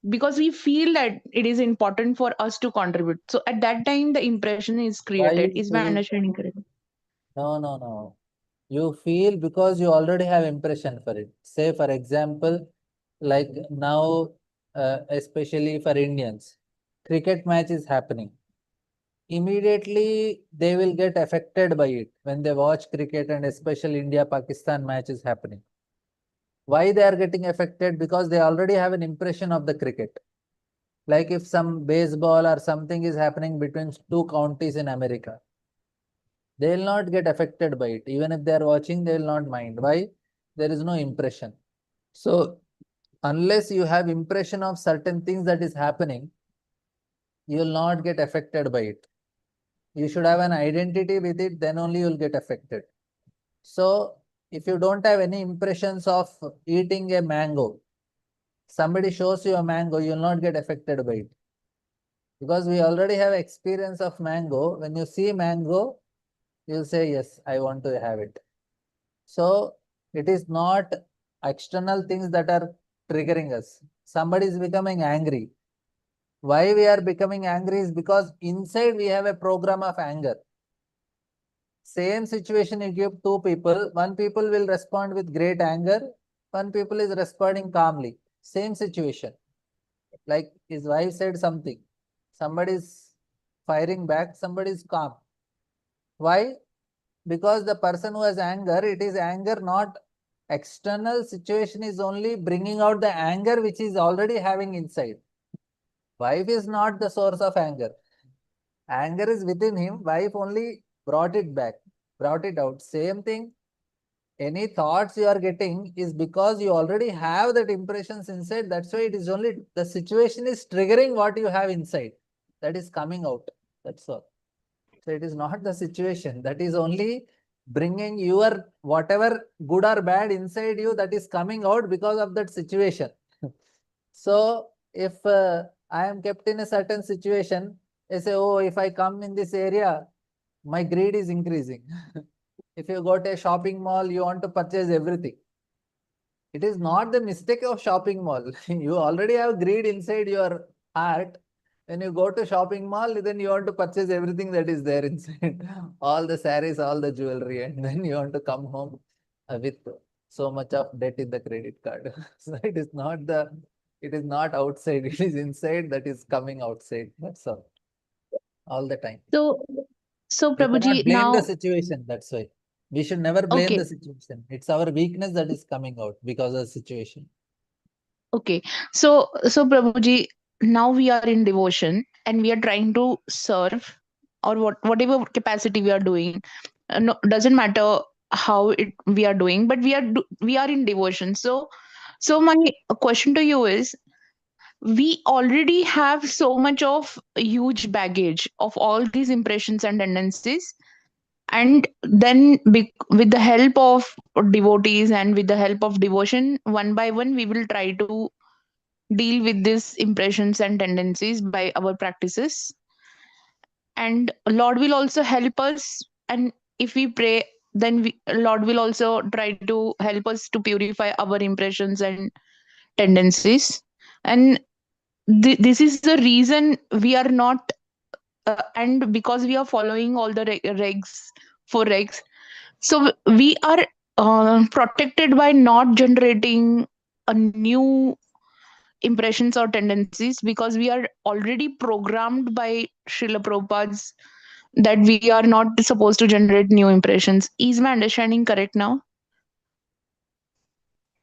because we feel that it is important for us to contribute. So at that time the impression is Why created. you Is my feel? understanding correct? No. You feel because you already have impression for it. Say for example, like now, especially for Indians, cricket match is happening. immediately they will get affected by it when they watch cricket, and especially India-Pakistan match is happening. Why they are getting affected? Because they already have an impression of the cricket. Like if some baseball or something is happening between two counties in America, they will not get affected by it. Even if they are watching, they will not mind. Why? There is no impression. So unless you have impression of certain things that is happening, you will not get affected by it. You should have an identity with it, then only you will get affected. So if you don't have any impressions of eating a mango, somebody shows you a mango, you will not get affected by it. Because we already have experience of mango. When you see mango, you'll say, yes, I want to have it. So it is not external things that are triggering us. Somebody is becoming angry. Why we are becoming angry is because inside we have a program of anger. Same situation you give two people, one people will respond with great anger, one people is responding calmly. Same situation. Like his wife said something, somebody is firing back, somebody is calm. Why? Because the person who has anger, it is anger, not external situation is only bringing out the anger which is already having inside. Wife is not the source of anger. Anger is within him, wife only brought it back, brought it out. Same thing, any thoughts you are getting is because you already have that impressions inside. That's why it is only the situation is triggering what you have inside. That is coming out. That's all. So it is not the situation. That is only bringing your whatever good or bad inside you that is coming out because of that situation. So if I am kept in a certain situation, I say, oh, if I come in this area, my greed is increasing. If you go to a shopping mall, you want to purchase everything. It is not the mistake of shopping mall. You already have greed inside your heart. When you go to shopping mall, then you want to purchase everything that is there inside. All the sarees, all the jewelry, and then you want to come home with so much of debt in the credit card. So it is not outside, it is inside that is coming outside. That's all the time. So, so We cannot Prabhuji, blame the now, situation. That's why we should never blame okay, the situation. It's our weakness that is coming out because of the situation. okay. So Prabhuji, now we are in devotion and we are trying to serve or whatever capacity we are doing. No, doesn't matter how it we are doing, but we are in devotion. So my question to you is, we already have so much of huge baggage of all these impressions and tendencies, and then with the help of devotees and with the help of devotion, one by one we will try to deal with these impressions and tendencies by our practices, and Lord will also help us. And if we pray, then Lord will also try to help us to purify our impressions and tendencies. And this is the reason we are not and because we are following all the regs for regs, so we are protected by not generating a new impressions or tendencies, because we are already programmed by Srila Prabhupada's that we are not supposed to generate new impressions. Is my understanding correct now?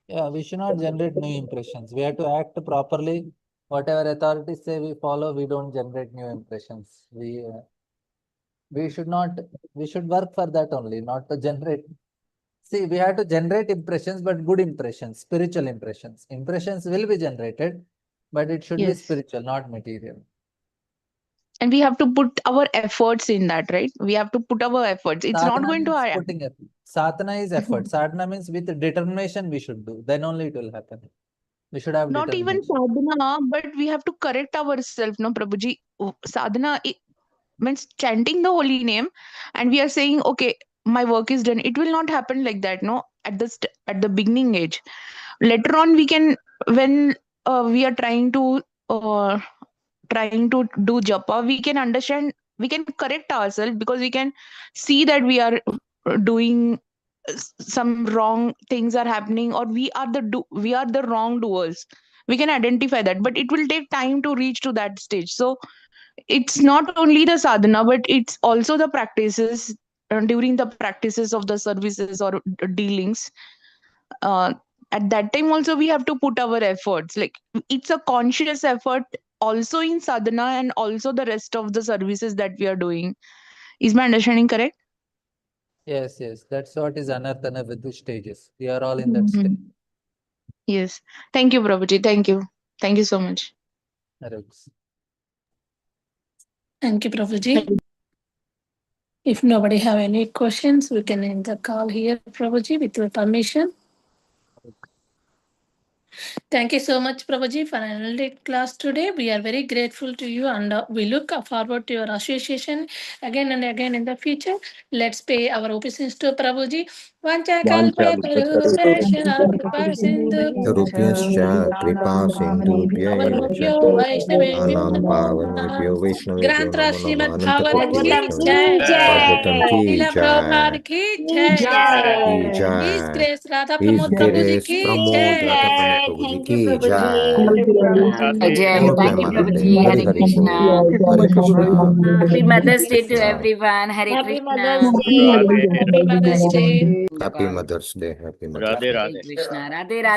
Yeah, we should not generate new impressions. We have to act properly. Whatever authorities say we follow, we don't generate new impressions. We should not, we should work for that only, not to generate. See, we have to generate impressions, but good impressions, spiritual impressions. Impressions will be generated, but it should be Yes. spiritual, not material. And we have to put our efforts in that, right? We have to put our efforts. It's not Sadhana going to means putting effort. Sadhana is effort. Sadhana means with determination we should do. Then only it will happen. We should have not even determination. sadhana, but we have to correct ourselves, no, Prabhuji. Sadhana means chanting the holy name, and we are saying, okay, my work is done. It will not happen like that, no, at at the beginning age. Later on, we can, when we are uh, trying to do japa, we can understand, we can correct ourselves, because we can see that we are doing some wrong things are happening, or we are the wrongdoers. We can identify that, but it will take time to reach to that stage. So it's not only the sadhana, but it's also the practices during the practices of the services or dealings. Uh, at that time also we have to put our efforts. Like it's a conscious effort also in sadhana and also the rest of the services that we are doing. Is my understanding correct? Yes, yes. That's what is Anarthana Vidhu stages. We are all in that stage. Mhm. Yes. Thank you, Prabhuji. Thank you. Thank you so much. Arrows. Thank you, Prabhuji. If nobody have any questions, we can end the call here, Prabhuji, with your permission. Thank you so much, Prabhuji, for an class today. We are very grateful to you and we look forward to your association again and again in the future. Let's pay our obeisance to Prabhuji. Rupyascha kripa sindhubhyaeva cha anam pavanebhyo Vaishnavebhyo Grantra namo nama Srimad Ananta Koti Bhagavatam Bhagavatam ki ki Vaishnava jai. Bhagavatam ki Srila jai, Prabhupada ki jai. jai. ki His jai. Grace Radha His Pramod Prabhuji Grace ki Pramod Radha Pramod jai. Prabhuji Thank you, ki Prabhuji. jai. Jai. More Thank you, Premanande. Prabhuji. Hari Hare Hari Bol. Krishna. Hari Krishna. Happy Mother's Hari Day to Krishna. everyone. Hare Happy Krishna. Mother's Day. Happy Mother's Day. In the Happy call. Mother's Day. Happy Mother's Radhe Day. Hare Radhe. Krishna. Radhe Radhe.